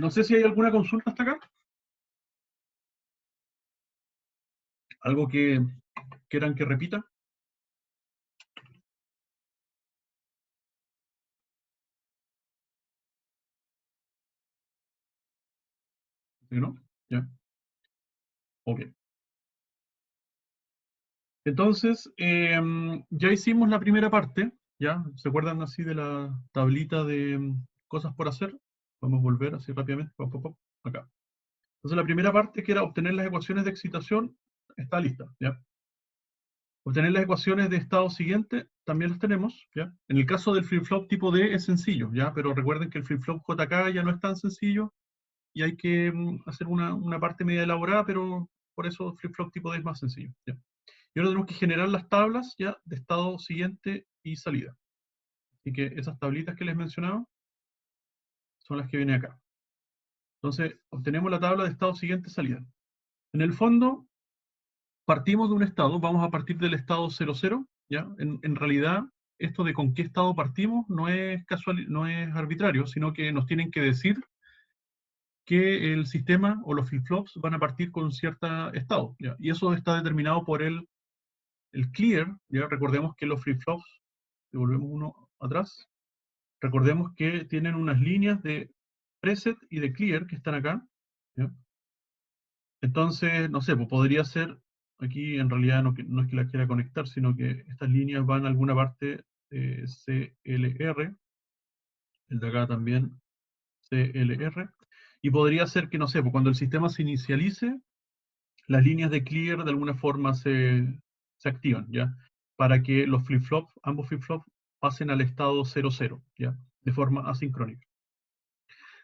[SPEAKER 1] No sé si hay alguna consulta hasta acá. ¿Algo que quieran que repita? ¿Sí, no? ¿Ya? Ok. Entonces, ya hicimos la primera parte, ¿ya? ¿Se acuerdan así de la tablita de cosas por hacer? Vamos a volver así rápidamente, acá. Entonces la primera parte, que era obtener las ecuaciones de excitación, está lista, ¿ya? Obtener las ecuaciones de estado siguiente, también las tenemos, ¿ya? En el caso del flip-flop tipo D es sencillo, ¿ya? Pero recuerden que el flip-flop JK ya no es tan sencillo y hay que hacer una parte media elaborada, pero por eso flip-flop tipo D es más sencillo, ¿ya? Y ahora tenemos que generar las tablas, ¿ya? De estado siguiente y salida. Así que esas tablitas que les mencionaba son las que vienen acá. Entonces, obtenemos la tabla de estado siguiente y salida. En el fondo, partimos de un estado, vamos a partir del estado 00, ¿ya? En realidad, esto de con qué estado partimos no es casual, no es arbitrario, sino que nos tienen que decir que el sistema o los flip-flops van a partir con un cierto estado, ¿ya? Y eso está determinado por el clear, ¿ya? Recordemos que los flip-flops, devolvemos uno atrás, recordemos que tienen unas líneas de preset y de clear que están acá, ¿ya? Entonces, no sé, pues podría ser, aquí en realidad no es que la quiera conectar, sino que estas líneas van a alguna parte CLR, el de acá también CLR, y podría ser que, no sé, pues cuando el sistema se inicialice, las líneas de clear de alguna forma se activan, ¿ya? Para que los flip-flops, ambos flip-flops, pasen al estado 00, ¿ya? De forma asincrónica.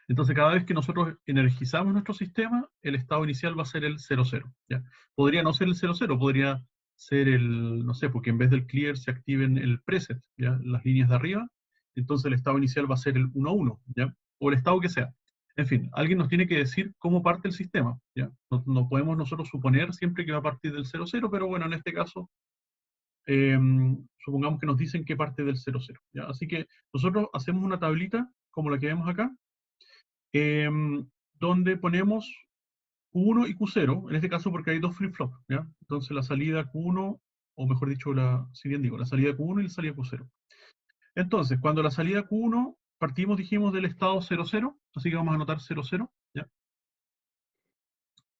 [SPEAKER 1] Entonces, cada vez que nosotros energizamos nuestro sistema, el estado inicial va a ser el 00, ¿ya? Podría no ser el 00, podría ser el, no sé, porque en vez del clear se activen el preset, ¿ya? Las líneas de arriba, entonces el estado inicial va a ser el 11, ¿ya? O el estado que sea. En fin, alguien nos tiene que decir cómo parte el sistema, ¿ya? No podemos nosotros suponer siempre que va a partir del 00, pero bueno, en este caso, eh, supongamos que nos dicen que parte del 00, ¿ya? Así que nosotros hacemos una tablita, como la que vemos acá, donde ponemos Q1 y Q0, en este caso porque hay dos flip-flops, ¿ya? Entonces la salida Q1, o mejor dicho, si bien digo, la salida Q1 y la salida Q0. Entonces, cuando la salida Q1, partimos, dijimos, del estado 00, así que vamos a anotar 00, ¿ya?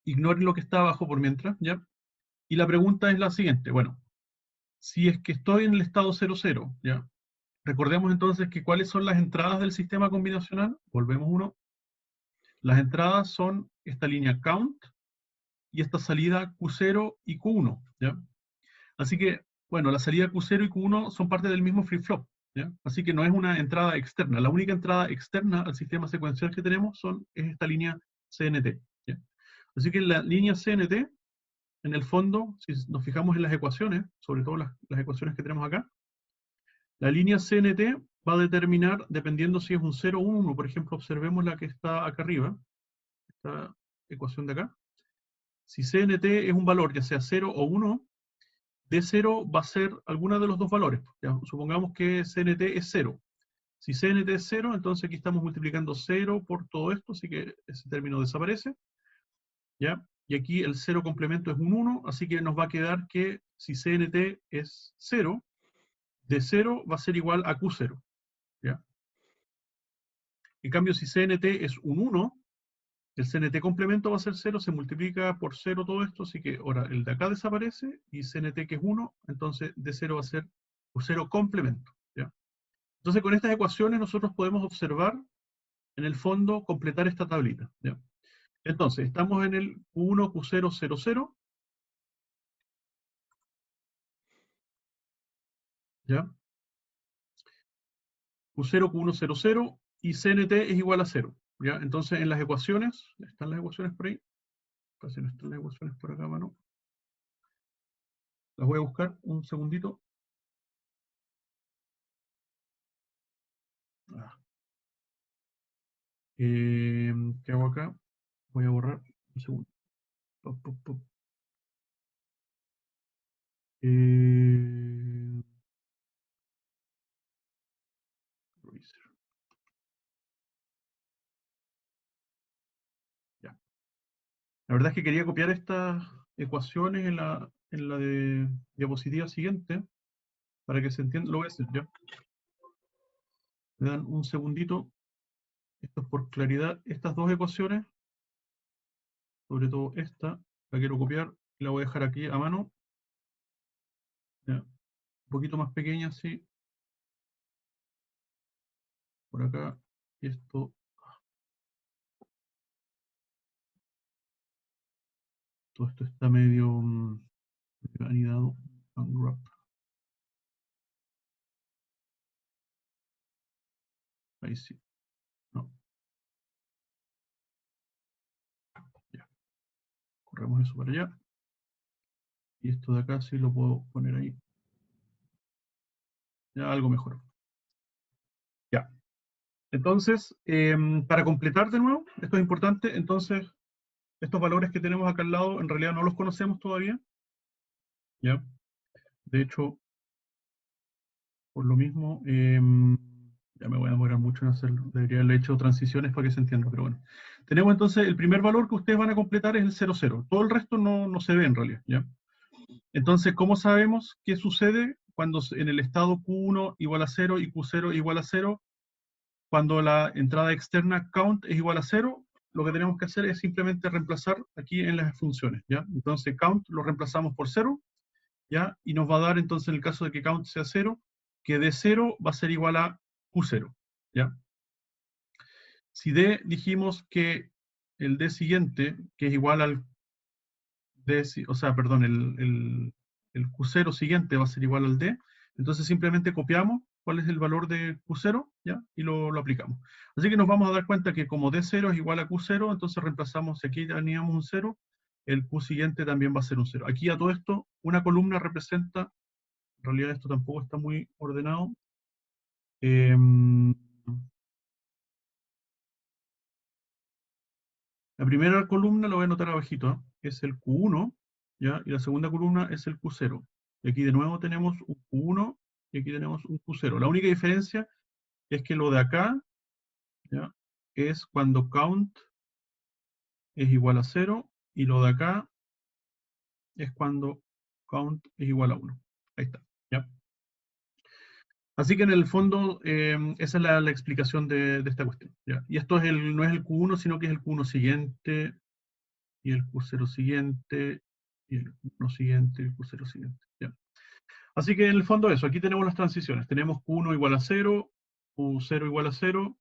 [SPEAKER 1] Ignoren lo que está abajo por mientras, ¿ya? Y la pregunta es la siguiente, bueno, si es que estoy en el estado 00, ¿ya? Recordemos entonces que cuáles son las entradas del sistema combinacional, volvemos uno, las entradas son esta línea count, y esta salida Q0 y Q1, ¿ya? Así que, bueno, la salida Q0 y Q1 son parte del mismo flip-flop, ¿ya? Así que no es una entrada externa. La única entrada externa al sistema secuencial que tenemos es esta línea CNT, ¿ya? Así que la línea CNT, en el fondo, si nos fijamos en las ecuaciones, sobre todo las ecuaciones que tenemos acá, la línea CNT va a determinar, dependiendo si es un 0 o un 1, por ejemplo, observemos la que está acá arriba, esta ecuación de acá. Si CNT es un valor, ya sea 0 o 1, D0 va a ser alguna de los dos valores. ¿Ya? Supongamos que CNT es 0. Si CNT es 0, entonces aquí estamos multiplicando 0 por todo esto, así que ese término desaparece, ¿ya? Y aquí el 0 complemento es un 1, así que nos va a quedar que si CNT es 0, D0 va a ser igual a Q0, ¿ya? En cambio, si CNT es un 1, el CNT complemento va a ser 0, se multiplica por 0 todo esto, así que ahora el de acá desaparece y CNT que es 1, entonces D0 va a ser Q0 complemento, ¿ya? Entonces con estas ecuaciones nosotros podemos observar, en el fondo, completar esta tablita, ¿ya? Entonces, estamos en el Q1, Q0, 0, 0, ¿ya? Q0, Q1, 0, 0, y CNT es igual a 0, ¿ya? Entonces en las ecuaciones, ¿están las ecuaciones por ahí? Casi no están las ecuaciones por acá, mano. Las voy a buscar un segundito. Ah. ¿Qué hago acá? Voy a borrar un segundo. Pop, pop, pop. Eh, ya. La verdad es que quería copiar estas ecuaciones en la de diapositiva siguiente para que se entienda. Lo voy a hacer ya. Me dan un segundito. Esto es por claridad. Estas dos ecuaciones, sobre todo esta, la quiero copiar y la voy a dejar aquí a mano. Ya. Un poquito más pequeña, sí. Por acá. Y esto. Todo esto está medio anidado. Unwrap. Ahí sí. No. Ya. Corremos eso para allá. Y esto de acá sí lo puedo poner ahí. Ya, algo mejor. Ya. Entonces, para completar de nuevo, esto es importante, entonces, estos valores que tenemos acá al lado, en realidad no los conocemos todavía. ¿Ya? De hecho, por lo mismo, ya me voy a demorar mucho en hacerlo. Debería haberle hecho transiciones para que se entienda, pero bueno. Tenemos entonces, el primer valor que ustedes van a completar es el 0, 0. Todo el resto no se ve en realidad, ¿ya? Entonces, ¿cómo sabemos qué sucede cuando en el estado Q1 igual a 0 y Q0 igual a 0? Cuando la entrada externa count es igual a 0, lo que tenemos que hacer es simplemente reemplazar aquí en las funciones, ¿ya? Entonces count lo reemplazamos por 0, ¿ya? Y nos va a dar entonces, en el caso de que count sea 0, que d 0 va a ser igual a Q0, ¿ya? Si d dijimos que el d siguiente, que es igual al d, o sea, perdón, el Q0 siguiente va a ser igual al d, entonces simplemente copiamos cuál es el valor de Q0, ¿ya? Y lo aplicamos. Así que nos vamos a dar cuenta que como D0 es igual a Q0, entonces reemplazamos, si aquí teníamos un 0, el Q siguiente también va a ser un 0. Aquí a todo esto, una columna representa, en realidad esto tampoco está muy ordenado, la primera columna lo voy a anotar abajito, ¿eh? Es el Q1, ¿ya? Y la segunda columna es el Q0. Y aquí de nuevo tenemos un Q1 y aquí tenemos un Q0. La única diferencia es que lo de acá, ¿ya? Es cuando count es igual a 0 y lo de acá es cuando count es igual a 1. Ahí está, ¿ya? Así que en el fondo esa es la explicación de esta cuestión, ¿ya? Y esto es no es el Q1, sino que es el Q1 siguiente, y el Q0 siguiente, y el Q1 siguiente, y el Q0 siguiente, ¿ya? Así que en el fondo eso, aquí tenemos las transiciones. Tenemos Q1 igual a 0, Q0 igual a 0.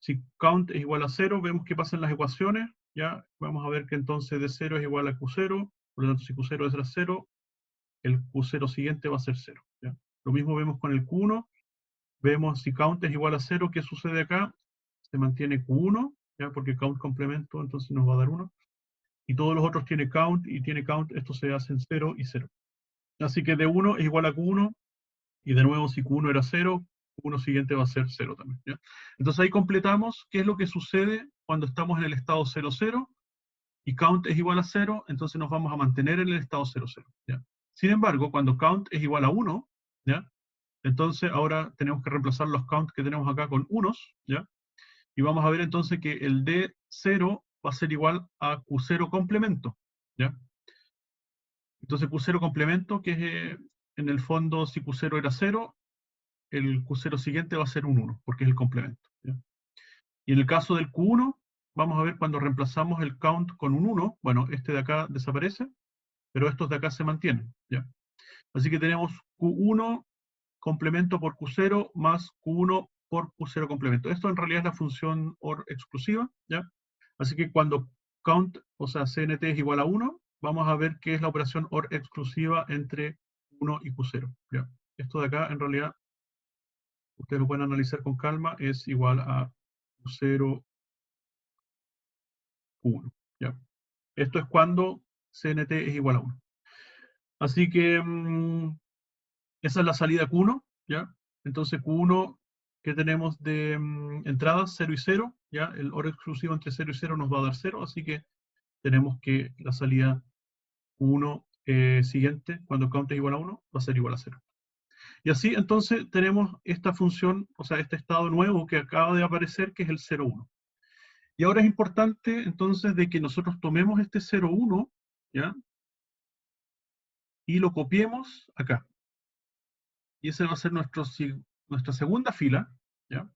[SPEAKER 1] Si count es igual a 0, vemos qué pasa en las ecuaciones, ¿ya? Vamos a ver que entonces D0 es igual a Q0, por lo tanto si Q0 es 0, el Q0 siguiente va a ser 0, ¿ya? Lo mismo vemos con el Q1, vemos si count es igual a 0, ¿qué sucede acá? Se mantiene Q1, ¿ya? Porque count complemento, entonces nos va a dar 1. Y todos los otros tiene count, y tiene count, esto se hace en 0 y 0. Así que D1 es igual a Q1, y de nuevo si Q1 era 0, Q1 siguiente va a ser 0 también, ¿ya? Entonces ahí completamos qué es lo que sucede cuando estamos en el estado 0, 0, y count es igual a 0, entonces nos vamos a mantener en el estado 0, 0, ¿ya? Sin embargo, cuando count es igual a 1, ¿ya? Entonces ahora tenemos que reemplazar los count que tenemos acá con unos, ¿ya? Y vamos a ver entonces que el D0 va a ser igual a Q0 complemento, ¿ya? Entonces Q0 complemento, que es en el fondo si Q0 era 0, el Q0 siguiente va a ser un 1, porque es el complemento, ¿ya? Y en el caso del Q1, vamos a ver cuando reemplazamos el count con un 1, bueno, este de acá desaparece, pero estos de acá se mantienen, ¿ya? Así que tenemos Q1 complemento por Q0 más Q1 por Q0 complemento. Esto en realidad es la función OR exclusiva, ¿ya? Así que cuando count, o sea, CNT es igual a 1, vamos a ver qué es la operación OR exclusiva entre 1 y Q0, ¿ya? Esto de acá, en realidad, ustedes lo pueden analizar con calma, es igual a Q0, Q1, ¿ya? Esto es cuando CNT es igual a 1. Así que esa es la salida Q1, ¿ya? Entonces Q1 que tenemos de entradas 0 y 0, ¿ya? El OR exclusivo entre 0 y 0 nos va a dar 0, así que tenemos que la salida Q1 siguiente, cuando count es igual a 1, va a ser igual a 0. Y así entonces tenemos esta función, o sea, este estado nuevo que acaba de aparecer, que es el 0, 1. Y ahora es importante entonces de que nosotros tomemos este 0, 1, ¿ya? Y lo copiemos acá. Y ese va a ser nuestra segunda fila, ¿ya?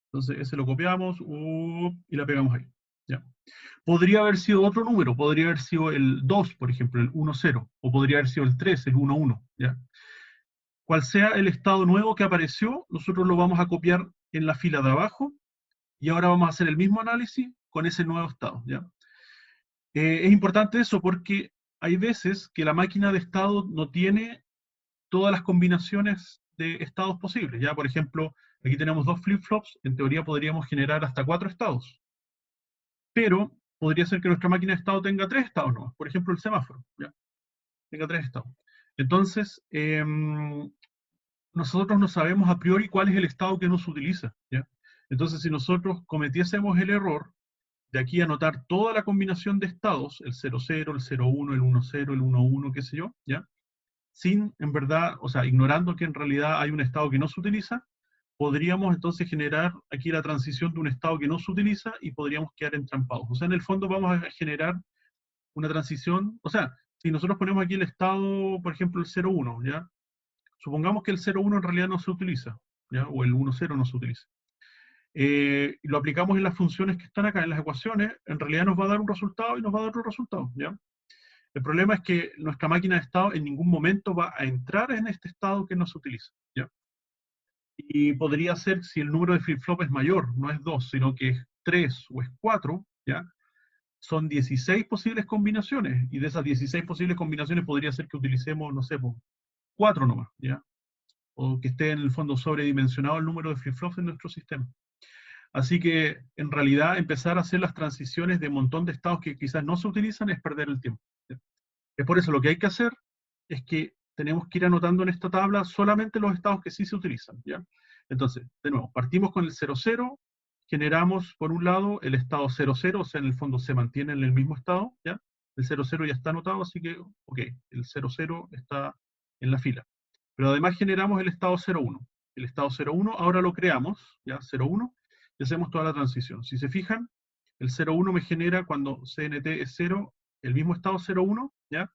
[SPEAKER 1] Entonces ese lo copiamos y la pegamos ahí, ¿ya? Podría haber sido otro número, podría haber sido el 2, por ejemplo, el 1, 0, o podría haber sido el 3, el 1, 1, ¿ya? Cual sea el estado nuevo que apareció, nosotros lo vamos a copiar en la fila de abajo, y ahora vamos a hacer el mismo análisis con ese nuevo estado, ¿ya? Es importante eso porque hay veces que la máquina de estado no tiene todas las combinaciones de estados posibles. Ya, por ejemplo, aquí tenemos dos flip-flops, en teoría podríamos generar hasta 4 estados, pero podría ser que nuestra máquina de estado tenga 3 estados nomás, por ejemplo el semáforo, ¿ya? Tenga 3 estados. Entonces, nosotros no sabemos a priori cuál es el estado que nos utiliza, ¿ya? Entonces, si nosotros cometiésemos el error de aquí anotar toda la combinación de estados, el 00, el 01, el 10, el 11, qué sé yo, ¿ya? Sin, en verdad, o sea, ignorando que en realidad hay un estado que no se utiliza, podríamos entonces generar aquí la transición de un estado que no se utiliza y podríamos quedar entrampados. O sea, en el fondo vamos a generar una transición, o sea, si nosotros ponemos aquí el estado, por ejemplo, el 01, ¿ya? Supongamos que el 01 en realidad no se utiliza, ¿ya? O el 10 no se utiliza. Y lo aplicamos en las funciones que están acá, en las ecuaciones, en realidad nos va a dar un resultado y nos va a dar otro resultado, ¿ya? El problema es que nuestra máquina de estado en ningún momento va a entrar en este estado que no se utiliza, ¿ya? Y podría ser, si el número de flip-flop es mayor, no es 2, sino que es 3 o es 4, ¿ya? Son 16 posibles combinaciones, y de esas 16 posibles combinaciones podría ser que utilicemos, no sé, 4 nomás, ¿ya? O que esté en el fondo sobredimensionado el número de flip-flops en nuestro sistema. Así que, en realidad, empezar a hacer las transiciones de un montón de estados que quizás no se utilizan es perder el tiempo, ¿ya? Es por eso lo que hay que hacer es que tenemos que ir anotando en esta tabla solamente los estados que sí se utilizan, ¿ya? Entonces, de nuevo, partimos con el 00, generamos por un lado el estado 00, o sea, en el fondo se mantiene en el mismo estado, ¿ya? El 00 ya está anotado, así que, ok, el 00 está en la fila. Pero además generamos el estado 01. El estado 01 ahora lo creamos, ¿ya? 01, y hacemos toda la transición. Si se fijan, el 01 me genera cuando CNT es 0, el mismo estado 01, ¿ya?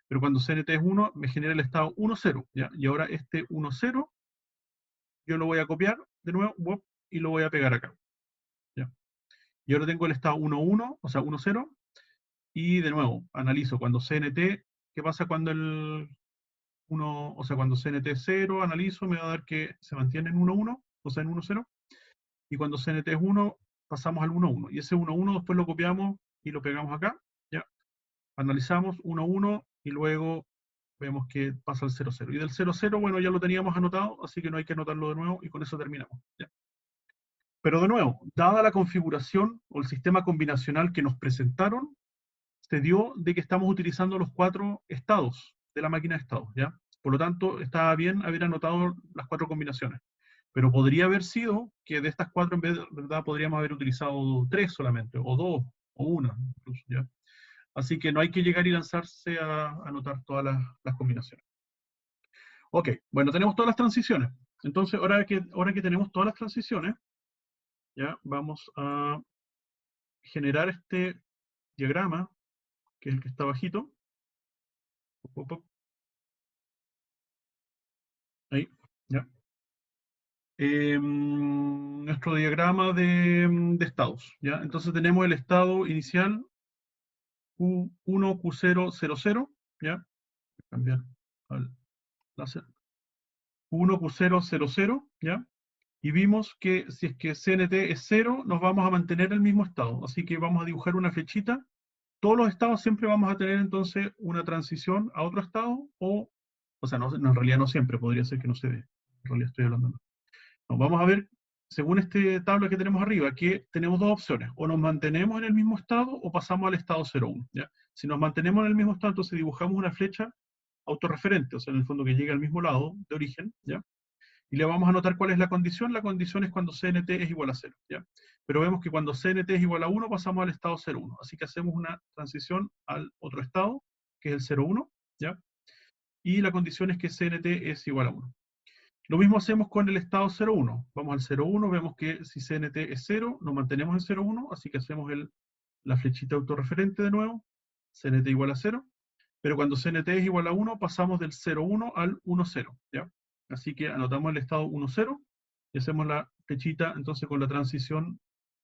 [SPEAKER 1] Pero cuando CNT es 1, me genera el estado 10, ¿ya? Y ahora este 10, yo lo voy a copiar de nuevo, y lo voy a pegar acá, ¿ya? Y ahora tengo el estado 11, o sea, 10, y de nuevo, analizo cuando CNT, ¿qué pasa cuando el 1, o sea, cuando CNT es 0, analizo, me va a dar que se mantiene en 11, o sea, en 10, y cuando CNT es 1, pasamos al 11, y ese 11 después lo copiamos y lo pegamos acá, ¿ya? Analizamos 11, y luego vemos que pasa al 00. Y del 00, bueno, ya lo teníamos anotado, así que no hay que anotarlo de nuevo, y con eso terminamos, ¿ya? Pero de nuevo, dada la configuración o el sistema combinacional que nos presentaron, se dio de que estamos utilizando los 4 estados de la máquina de estados, ¿ya? Por lo tanto, estaba bien haber anotado las 4 combinaciones. Pero podría haber sido que de estas 4, en vez de verdad, podríamos haber utilizado 3 solamente, o 2, o 1, incluso, ¿ya? Así que no hay que llegar y lanzarse a anotar todas las combinaciones. Ok, bueno, tenemos todas las transiciones. Entonces, ahora que tenemos todas las transiciones, ya vamos a generar este diagrama, que es el que está bajito. Ahí, ya. Nuestro diagrama de estados, ¿ya? Entonces tenemos el estado inicial Q1, Q0, 00, ¿ya? Cambiar al láser. Q1, Q0, 00, ¿ya? Y vimos que si es que CNT es 0, nos vamos a mantener el mismo estado. Así que vamos a dibujar una flechita. Todos los estados siempre vamos a tener entonces una transición a otro estado, o sea, no, en realidad no siempre, podría ser que no se dé. En realidad estoy hablando. No, vamos a ver, según este tabla que tenemos arriba, que tenemos dos opciones. O nos mantenemos en el mismo estado o pasamos al estado 01, ¿ya? Si nos mantenemos en el mismo estado, entonces dibujamos una flecha autorreferente, o sea, en el fondo que llega al mismo lado de origen, ¿ya? Y le vamos a anotar cuál es la condición. La condición es cuando CNT es igual a 0, ¿ya? Pero vemos que cuando CNT es igual a 1, pasamos al estado 01. Así que hacemos una transición al otro estado, que es el 01, ¿ya? Y la condición es que CNT es igual a 1. Lo mismo hacemos con el estado 01. Vamos al 01, vemos que si CNT es 0, nos mantenemos en 01, así que hacemos la flechita autorreferente de nuevo, CNT igual a 0, pero cuando CNT es igual a 1, pasamos del 01 al 10, ¿ya? Así que anotamos el estado 10 y hacemos la flechita entonces con la transición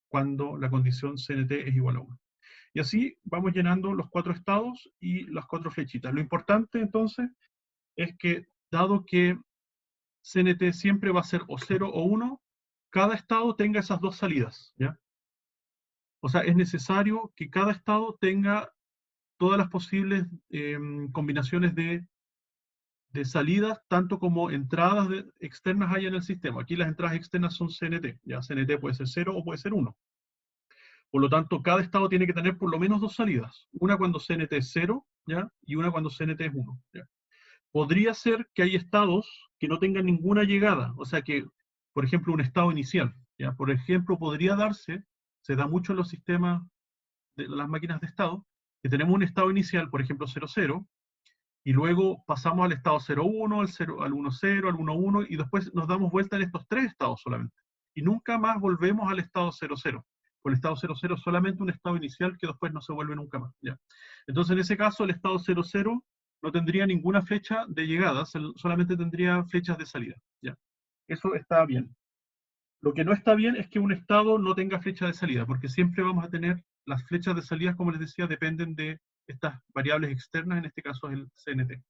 [SPEAKER 1] cuando la condición CNT es igual a 1. Y así vamos llenando los 4 estados y las 4 flechitas. Lo importante entonces es que, dado que CNT siempre va a ser o 0 o 1, cada estado tenga esas dos salidas, ¿ya? O sea, es necesario que cada estado tenga todas las posibles combinaciones de salidas, tanto como entradas externas hay en el sistema. Aquí las entradas externas son CNT, ya CNT puede ser 0 o puede ser 1. Por lo tanto, cada estado tiene que tener por lo menos dos salidas, una cuando CNT es 0, ¿ya? Y una cuando CNT es 1, ¿ya? Podría ser que hay estados que no tengan ninguna llegada, o sea que, por ejemplo, un estado inicial, ¿ya? Por ejemplo, podría darse, se da mucho en los sistemas de las máquinas de estado, que tenemos un estado inicial, por ejemplo, 00, y luego pasamos al estado 01, al 0, al 10, al 11, y después nos damos vuelta en estos tres estados solamente. Y nunca más volvemos al estado 00. Con el estado 00 solamente un estado inicial que después no se vuelve nunca más. ¿Ya? Entonces, en ese caso, el estado 00 no tendría ninguna flecha de llegada, solamente tendría flechas de salida. ¿Ya? Eso está bien. Lo que no está bien es que un estado no tenga flecha de salida, porque siempre vamos a tener las flechas de salida, como les decía, dependen de estas variables externas, en este caso es el CNT.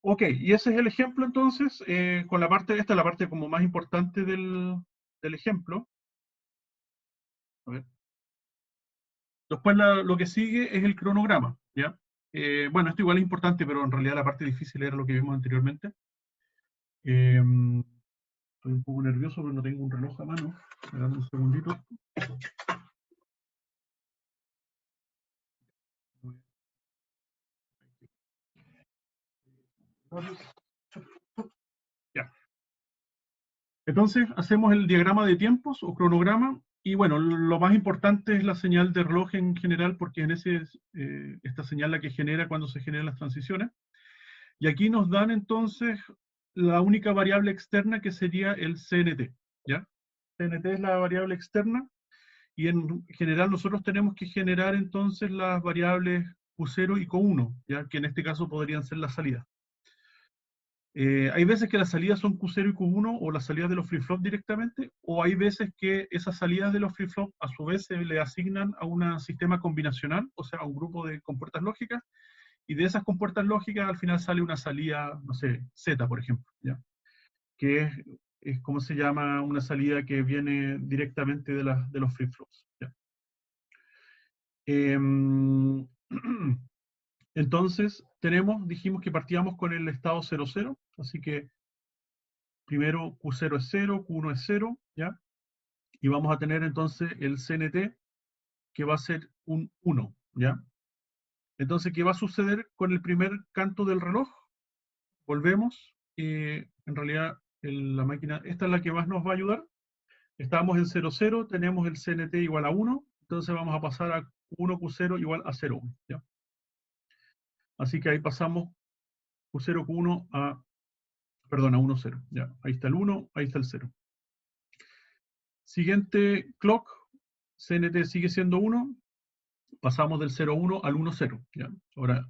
[SPEAKER 1] Ok, y ese es el ejemplo entonces, con la parte, esta es la parte como más importante del ejemplo. A ver. Después lo que sigue es el cronograma, ¿ya? Bueno, esto igual es importante, pero en realidad la parte difícil era lo que vimos anteriormente. Estoy un poco nervioso porque no tengo un reloj a mano. Esperando un segundito. Ya. Entonces hacemos el diagrama de tiempos o cronograma y bueno, lo más importante es la señal de reloj en general porque en esta señal la que genera cuando se generan las transiciones. Y aquí nos dan entonces la única variable externa que sería el CNT, ¿ya? CNT es la variable externa y en general nosotros tenemos que generar entonces las variables Q0 y Q1, ¿ya? Que en este caso podrían ser las salidas. Hay veces que las salidas son Q0 y Q1 o las salidas de los flip-flop directamente, o hay veces que esas salidas de los flip-flop a su vez se le asignan a un sistema combinacional, o sea, a un grupo de compuertas lógicas, y de esas compuertas lógicas al final sale una salida, no sé, Z, por ejemplo, ¿ya? Que es como se llama una salida que viene directamente de los flip-flops. ¿Ya? Em, entonces, dijimos que partíamos con el estado 00, así que primero Q0 es 0, Q1 es 0, ¿ya? Y vamos a tener entonces el CNT que va a ser un 1, ¿ya? Entonces, ¿qué va a suceder con el primer canto del reloj? Volvemos, en realidad la máquina, esta es la que más nos va a ayudar. Estamos en 00, tenemos el CNT igual a 1, entonces vamos a pasar a 1Q0 igual a 0,1, ¿ya? Así que ahí pasamos Q0, Q1 perdón, a 1, 0, ¿ya? Ahí está el 1, ahí está el 0. Siguiente clock, CNT sigue siendo 1, pasamos del 0,1 al 1,0, ¿ya? Ahora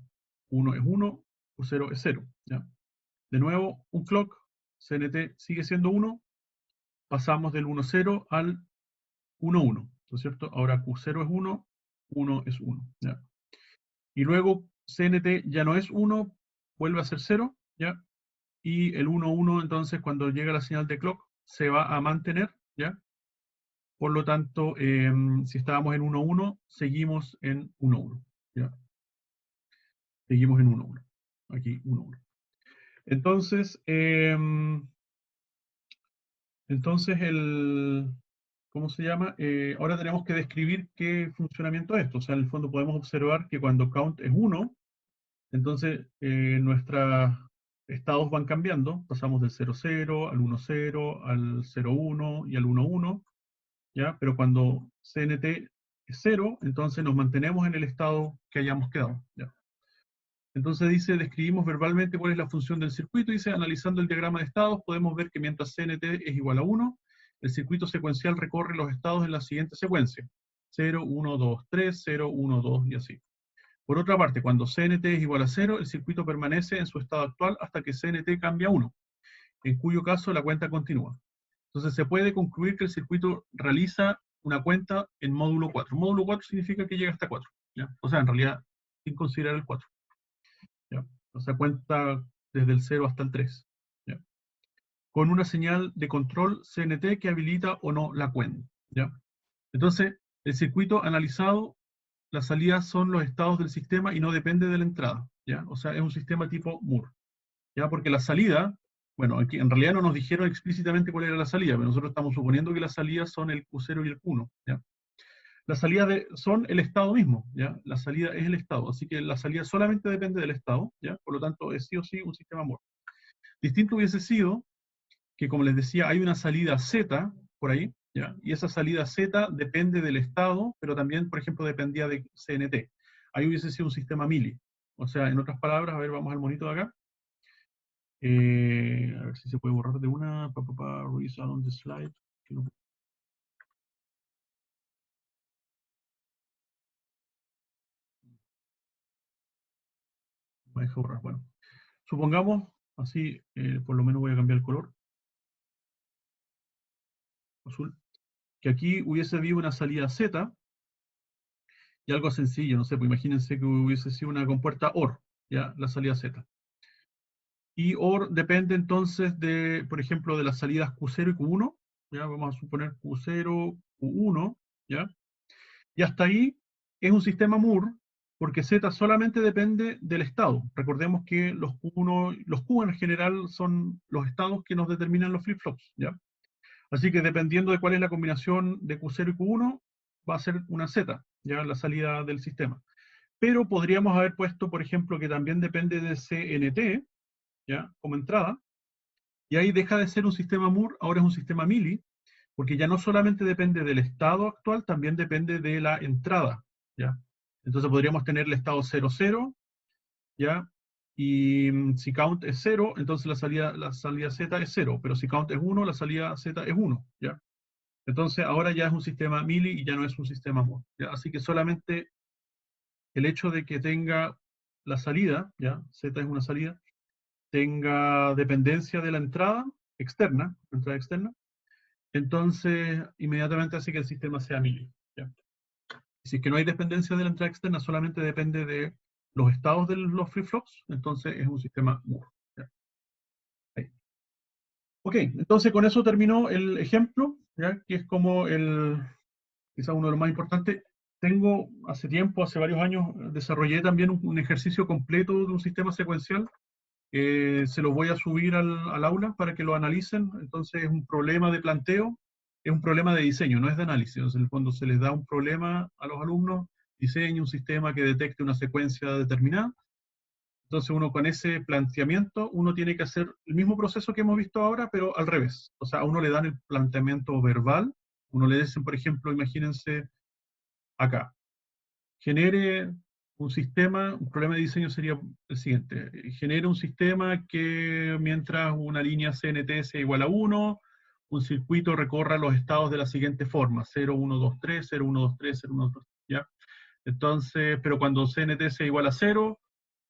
[SPEAKER 1] 1 es 1, Q0 es 0, ¿ya? De nuevo, un clock, CNT sigue siendo 1, pasamos del 1,0 al 1,1, ¿no es cierto? Ahora Q0 es 1, 1 es 1, ¿ya? Y luego CNT ya no es 1, vuelve a ser 0, ¿ya? Y el 1,1 entonces cuando llega la señal de clock se va a mantener, ¿ya? Por lo tanto, si estábamos en 1,1, seguimos en 1,1, ¿ya? Seguimos en 1,1. Aquí 1,1. Entonces, ¿cómo se llama? Ahora tenemos que describir qué funcionamiento es esto. O sea, en el fondo podemos observar que cuando count es 1, entonces nuestros estados van cambiando. Pasamos del 00 al 10, al 01 y al 11, ¿ya? Pero cuando CNT es 0, entonces nos mantenemos en el estado que hayamos quedado, ¿ya? Entonces dice, describimos verbalmente cuál es la función del circuito. Dice, analizando el diagrama de estados, podemos ver que mientras CNT es igual a 1, el circuito secuencial recorre los estados en la siguiente secuencia. 0, 1, 2, 3, 0, 1, 2 y así. Por otra parte, cuando CNT es igual a 0, el circuito permanece en su estado actual hasta que CNT cambia a 1, en cuyo caso la cuenta continúa. Entonces se puede concluir que el circuito realiza una cuenta en módulo 4. Módulo 4 significa que llega hasta 4, ¿ya? O sea, en realidad, sin considerar el 4. ¿Ya? O sea, cuenta desde el 0 hasta el 3. ¿Ya? Con una señal de control CNT que habilita o no la cuenta. ¿Ya? Entonces, el circuito analizado las salidas son los estados del sistema y no depende de la entrada, ¿ya? O sea, es un sistema tipo Moore, ¿ya? Porque la salida, bueno, aquí en realidad no nos dijeron explícitamente cuál era la salida, pero nosotros estamos suponiendo que las salidas son el Q0 y el Q1, ¿ya? Las salidas son el estado mismo, ¿ya? La salida es el estado, así que la salida solamente depende del estado, ¿ya? Por lo tanto, es sí o sí un sistema Moore. Distinto hubiese sido que, como les decía, hay una salida Z por ahí, ¿ya? Y esa salida Z depende del estado, pero también, por ejemplo, dependía de CNT. Ahí hubiese sido un sistema mili. O sea, en otras palabras, a ver, vamos al monito de acá. A ver si se puede borrar de una. Reset on the slide. Me deja borrar. Bueno, supongamos, así por lo menos voy a cambiar el color, azul, que aquí hubiese habido una salida Z y algo sencillo, no sé, pues imagínense que hubiese sido una compuerta OR, ya, la salida Z. Y OR depende entonces de, por ejemplo, de las salidas Q0 y Q1, ya, vamos a suponer Q0, Q1, ya, y hasta ahí es un sistema Moore, porque Z solamente depende del estado. Recordemos que los Q1, los Q en general son los estados que nos determinan los flip-flops, ¿ya? Así que dependiendo de cuál es la combinación de Q0 y Q1, va a ser una Z, ya la salida del sistema. Pero podríamos haber puesto, por ejemplo, que también depende de CNT, ¿ya? Como entrada, y ahí deja de ser un sistema Moore, ahora es un sistema Mili, porque ya no solamente depende del estado actual, también depende de la entrada, ¿ya? Entonces podríamos tener el estado 00, ¿ya? Y si count es 0, entonces la salida Z es 0, pero si count es 1, la salida Z es 1, ¿ya? Entonces ahora ya es un sistema Mili y ya no es un sistema Moore, ¿ya? Así que solamente el hecho de que tenga la salida, ¿ya? Z es una salida, tenga dependencia de la entrada externa, entonces inmediatamente hace que el sistema sea Mili, ¿ya? Si es que no hay dependencia de la entrada externa, solamente depende de los estados de los flip-flops, entonces es un sistema Moore, ¿ya? Ahí. Ok, entonces con eso terminó el ejemplo, ¿ya? Que es como quizá uno de los más importantes. Tengo hace tiempo, hace varios años, desarrollé también un ejercicio completo de un sistema secuencial. Se lo voy a subir al aula para que lo analicen. Entonces es un problema de planteo, es un problema de diseño, no es de análisis. Entonces, cuando se les da un problema a los alumnos, diseñe un sistema que detecte una secuencia determinada. Entonces uno con ese planteamiento, uno tiene que hacer el mismo proceso que hemos visto ahora, pero al revés. O sea, a uno le dan el planteamiento verbal, uno le dicen, por ejemplo, imagínense acá, genere un sistema, un problema de diseño sería el siguiente: genere un sistema que mientras una línea CNT sea igual a 1, un circuito recorra los estados de la siguiente forma: 0, 1, 2, 3, 0, 1, 2, 3, 0, 1, 2, 3, ¿ya? Entonces, pero cuando CNT sea igual a 0,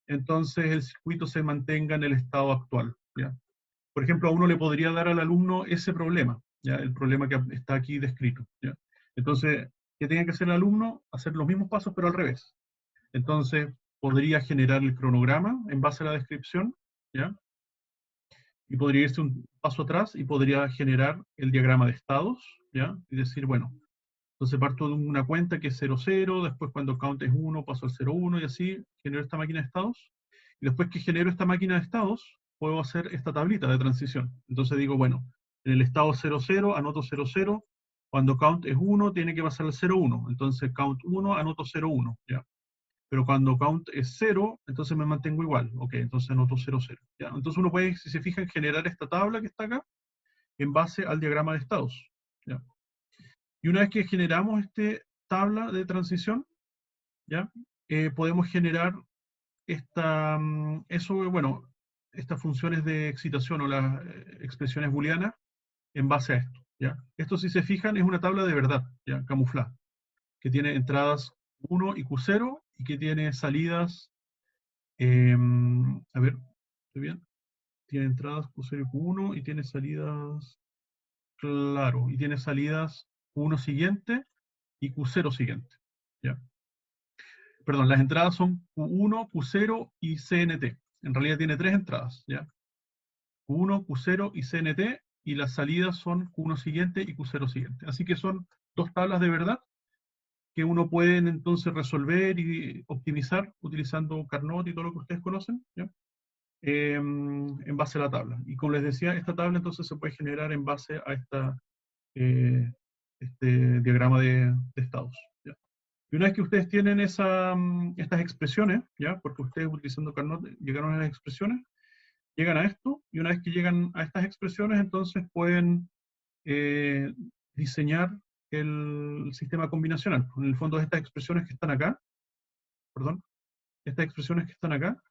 [SPEAKER 1] entonces el circuito se mantenga en el estado actual, ¿ya? Por ejemplo, a uno le podría dar al alumno ese problema, ¿ya? El problema que está aquí descrito, ¿ya? Entonces, ¿qué tiene que hacer el alumno? Hacer los mismos pasos, pero al revés. Entonces, podría generar el cronograma en base a la descripción, ¿ya? Y podría irse un paso atrás y podría generar el diagrama de estados, ¿ya? Y decir, bueno, entonces parto de una cuenta que es 0, 0, después cuando count es 1 paso al 0, 1 y así genero esta máquina de estados. Y después que genero esta máquina de estados, puedo hacer esta tablita de transición. Entonces digo, bueno, en el estado 0, 0 anoto 0, 0, cuando count es 1 tiene que pasar al 0, 1. Entonces count 1 anoto 0, 1, ¿ya? Pero cuando count es 0, entonces me mantengo igual. Ok, entonces anoto 0, 0. ¿Ya? Entonces uno puede, si se fijan, generar esta tabla que está acá en base al diagrama de estados, ¿ya? Y una vez que generamos esta tabla de transición, ¿ya? Podemos generar bueno, estas funciones de excitación o las expresiones booleanas en base a esto, ¿ya? Esto, si se fijan, es una tabla de verdad, ¿ya? Camuflada, que tiene entradas 1 y Q0 y que tiene salidas, a ver, ¿estoy bien? Tiene entradas Q0 y Q1 y tiene salidas, claro, y tiene salidas Q1 siguiente y Q0 siguiente, ¿ya? Perdón, las entradas son Q1, Q0 y CNT. En realidad tiene tres entradas, ¿ya? Q1, Q0 y CNT, y las salidas son Q1 siguiente y Q0 siguiente. Así que son dos tablas de verdad que uno puede entonces resolver y optimizar utilizando Carnot y todo lo que ustedes conocen, ¿ya? En base a la tabla. Y como les decía, esta tabla entonces se puede generar en base a este diagrama de estados, ¿ya? Y una vez que ustedes tienen estas expresiones, ¿ya? Porque ustedes utilizando Carnot llegaron a las expresiones, llegan a esto, y una vez que llegan a estas expresiones, entonces pueden eh, diseñar el sistema combinacional. En el fondo, estas expresiones que están acá, perdón, estas expresiones que están acá,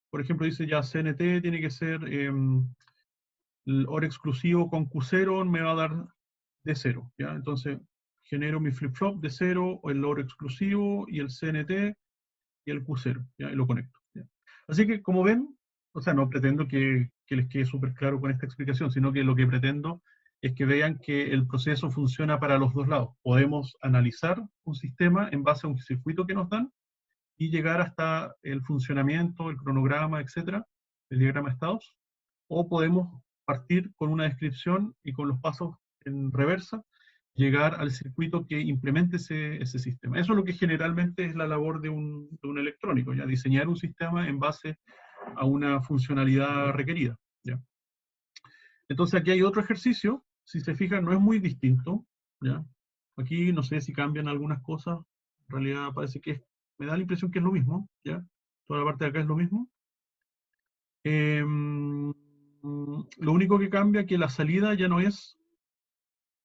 [SPEAKER 1] por ejemplo, dice ya CNT tiene que ser el OR exclusivo con Q0 me va a dar D0, ¿ya? Entonces, genero mi flip-flop de 0, o el OR exclusivo, y el CNT, y el Q0, ¿ya? Y lo conecto, ¿ya? Así que, como ven, o sea, no pretendo que les quede súper claro con esta explicación, sino que lo que pretendo es que vean que el proceso funciona para los dos lados. Podemos analizar un sistema en base a un circuito que nos dan, y llegar hasta el funcionamiento, el cronograma, etcétera, el diagrama de estados, o podemos partir con una descripción y con los pasos en reversa, llegar al circuito que implemente ese sistema. Eso es lo que generalmente es la labor de un electrónico, ya diseñar un sistema en base a una funcionalidad requerida, ¿ya? Entonces aquí hay otro ejercicio, si se fijan no es muy distinto, ¿ya? Aquí no sé si cambian algunas cosas, en realidad parece me da la impresión que es lo mismo, ¿ya? Toda la parte de acá es lo mismo. Lo único que cambia es que la salida ya no es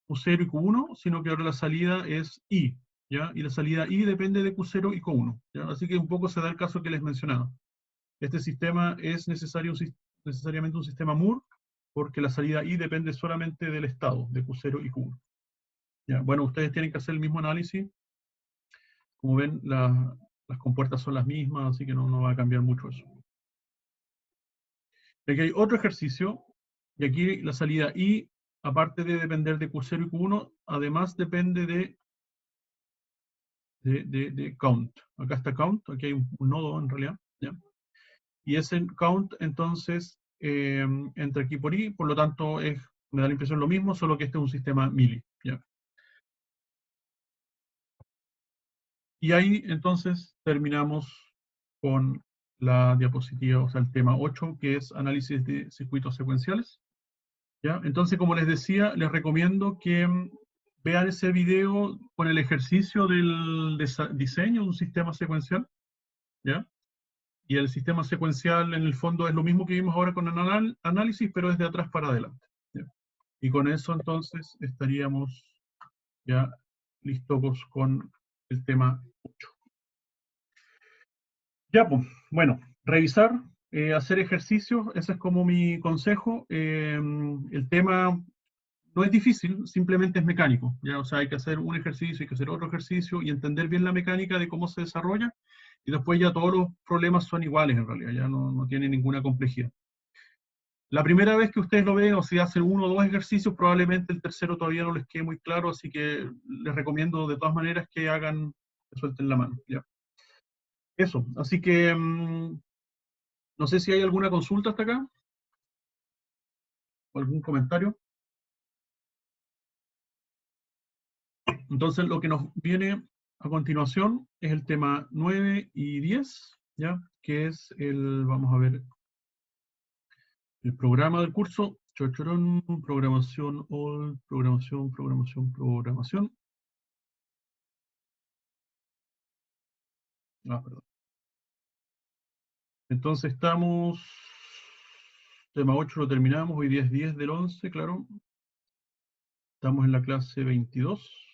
[SPEAKER 1] Q0 y Q1, sino que ahora la salida es I, ¿ya? Y la salida I depende de Q0 y Q1, ¿ya? Así que un poco se da el caso que les mencionaba. Este sistema es necesariamente un sistema Moore, porque la salida I depende solamente del estado, de Q0 y Q1. ¿Ya? Bueno, ustedes tienen que hacer el mismo análisis. Como ven, las compuertas son las mismas, así que no va a cambiar mucho eso. Y aquí hay otro ejercicio, y aquí la salida I, aparte de depender de Q0 y Q1, además depende de count. Acá está count, aquí hay un nodo en realidad, ¿ya? Y ese count entonces entra aquí por I, por lo tanto me da la impresión lo mismo, solo que este es un sistema mili, ¿ya? Y ahí entonces terminamos con la diapositiva, o sea, el tema 8, que es análisis de circuitos secuenciales, ¿ya? Entonces, como les decía, les recomiendo que vean ese video con el ejercicio del diseño de un sistema secuencial, ¿ya? Y el sistema secuencial en el fondo es lo mismo que vimos ahora con el análisis, pero es de atrás para adelante, ¿ya? Y con eso entonces estaríamos ya listos con el tema 8. Ya, pues, bueno, revisar, hacer ejercicios, ese es como mi consejo. El tema no es difícil, simplemente es mecánico, ¿ya? O sea, hay que hacer un ejercicio, hay que hacer otro ejercicio y entender bien la mecánica de cómo se desarrolla, y después ya todos los problemas son iguales en realidad, ya no tiene ninguna complejidad. La primera vez que ustedes lo ven, o si hacen uno o dos ejercicios, probablemente el tercero todavía no les quede muy claro, así que les recomiendo de todas maneras que suelten la mano, ¿ya? Eso, así que no sé si hay alguna consulta hasta acá, o algún comentario. Entonces, lo que nos viene a continuación es el tema 9 y 10, ¿ya? Que es vamos a ver, el programa del curso. Chorchorón, programación, all, programación, programación, programación. Ah, perdón. Entonces estamos, tema 8 lo terminamos, hoy día es 10 del 11, claro. Estamos en la clase 22.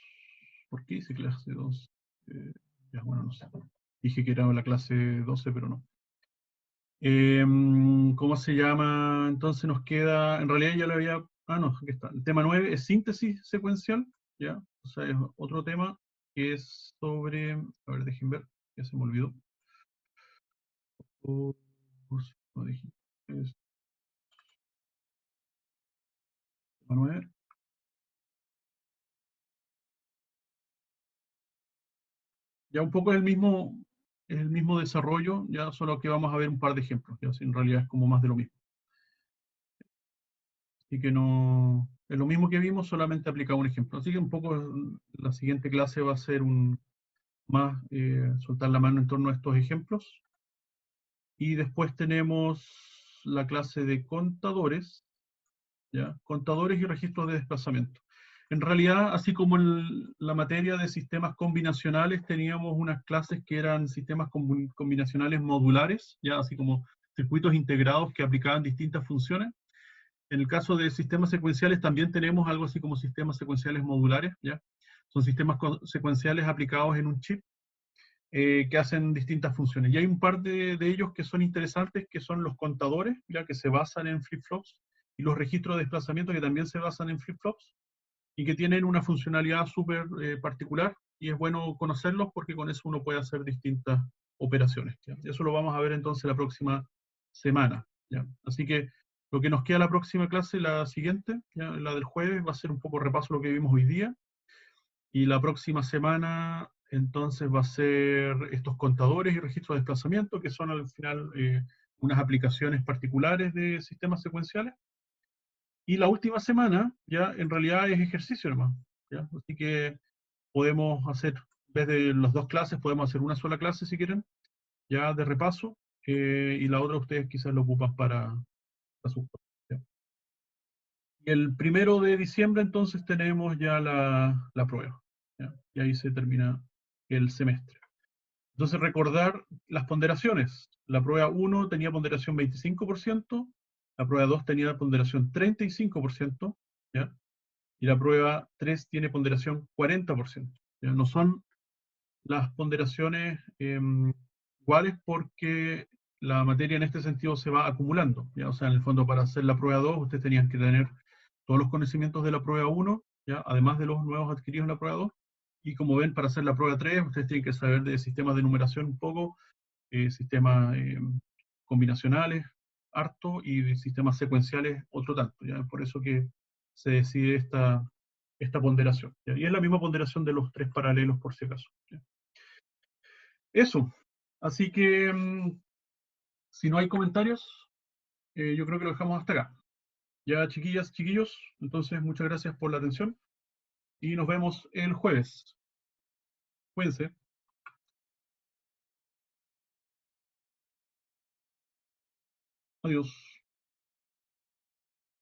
[SPEAKER 1] ¿Por qué hice clase 2? Ya, bueno, no sé. Dije que era la clase 12, pero no. ¿Cómo se llama? Entonces nos queda, en realidad ya lo había, no, aquí está. El tema 9 es síntesis secuencial, ¿ya? O sea, es otro tema que es sobre, a ver, déjenme ver, ya se me olvidó. No dije, es tema 9. Ya un poco es el mismo desarrollo, ya solo que vamos a ver un par de ejemplos, ya, si en realidad es como más de lo mismo. Así que no, Es lo mismo que vimos, solamente aplicado un ejemplo. Así que un poco la siguiente clase va a ser más soltar la mano en torno a estos ejemplos. Y después tenemos la clase de contadores, ¿ya? Contadores y registros de desplazamiento. En realidad, así como en la materia de sistemas combinacionales, teníamos unas clases que eran sistemas combinacionales modulares, ya así como circuitos integrados que aplicaban distintas funciones. En el caso de sistemas secuenciales también tenemos algo así como sistemas secuenciales modulares, ¿ya? Son sistemas secuenciales aplicados en un chip que hacen distintas funciones. Y hay un par de ellos que son interesantes, que son los contadores, ya que se basan en flip-flops, y los registros de desplazamiento que también se basan en flip-flops, y que tienen una funcionalidad súper particular, y es bueno conocerlos porque con eso uno puede hacer distintas operaciones. ¿Ya? Y eso lo vamos a ver entonces la próxima semana. ¿Ya? Así que lo que nos queda la próxima clase, la siguiente, ¿ya? La del jueves, va a ser un poco repaso de lo que vimos hoy día, y la próxima semana entonces va a ser estos contadores y registros de desplazamiento, que son al final unas aplicaciones particulares de sistemas secuenciales. Y la última semana ya en realidad es ejercicio nomás, ¿ya? Así que podemos hacer, en vez de las dos clases, podemos hacer una sola clase si quieren, ya de repaso, y la otra ustedes quizás lo ocupan para sus cosas, ¿ya? Y el 1 de diciembre entonces tenemos ya la prueba, ¿ya? Y ahí se termina el semestre. Entonces recordar las ponderaciones. La prueba 1 tenía ponderación 25%, la prueba 2 tenía ponderación 35%, ¿ya? Y la prueba 3 tiene ponderación 40%. ¿Ya? No son las ponderaciones iguales porque la materia en este sentido se va acumulando, ¿ya? O sea, en el fondo para hacer la prueba 2 ustedes tenían que tener todos los conocimientos de la prueba 1, ¿ya? Además de los nuevos adquiridos en la prueba 2. Y como ven, para hacer la prueba 3 ustedes tienen que saber de sistemas de numeración un poco, sistemas combinacionales, harto, y de sistemas secuenciales, otro tanto. ¿Ya? Por eso que se decide esta ponderación. ¿Ya? Y es la misma ponderación de los tres paralelos, por si acaso. ¿Ya? Eso. Así que, si no hay comentarios, yo creo que lo dejamos hasta acá. Ya, chiquillas, chiquillos, entonces muchas gracias por la atención y nos vemos el jueves. Cuídense. Adiós.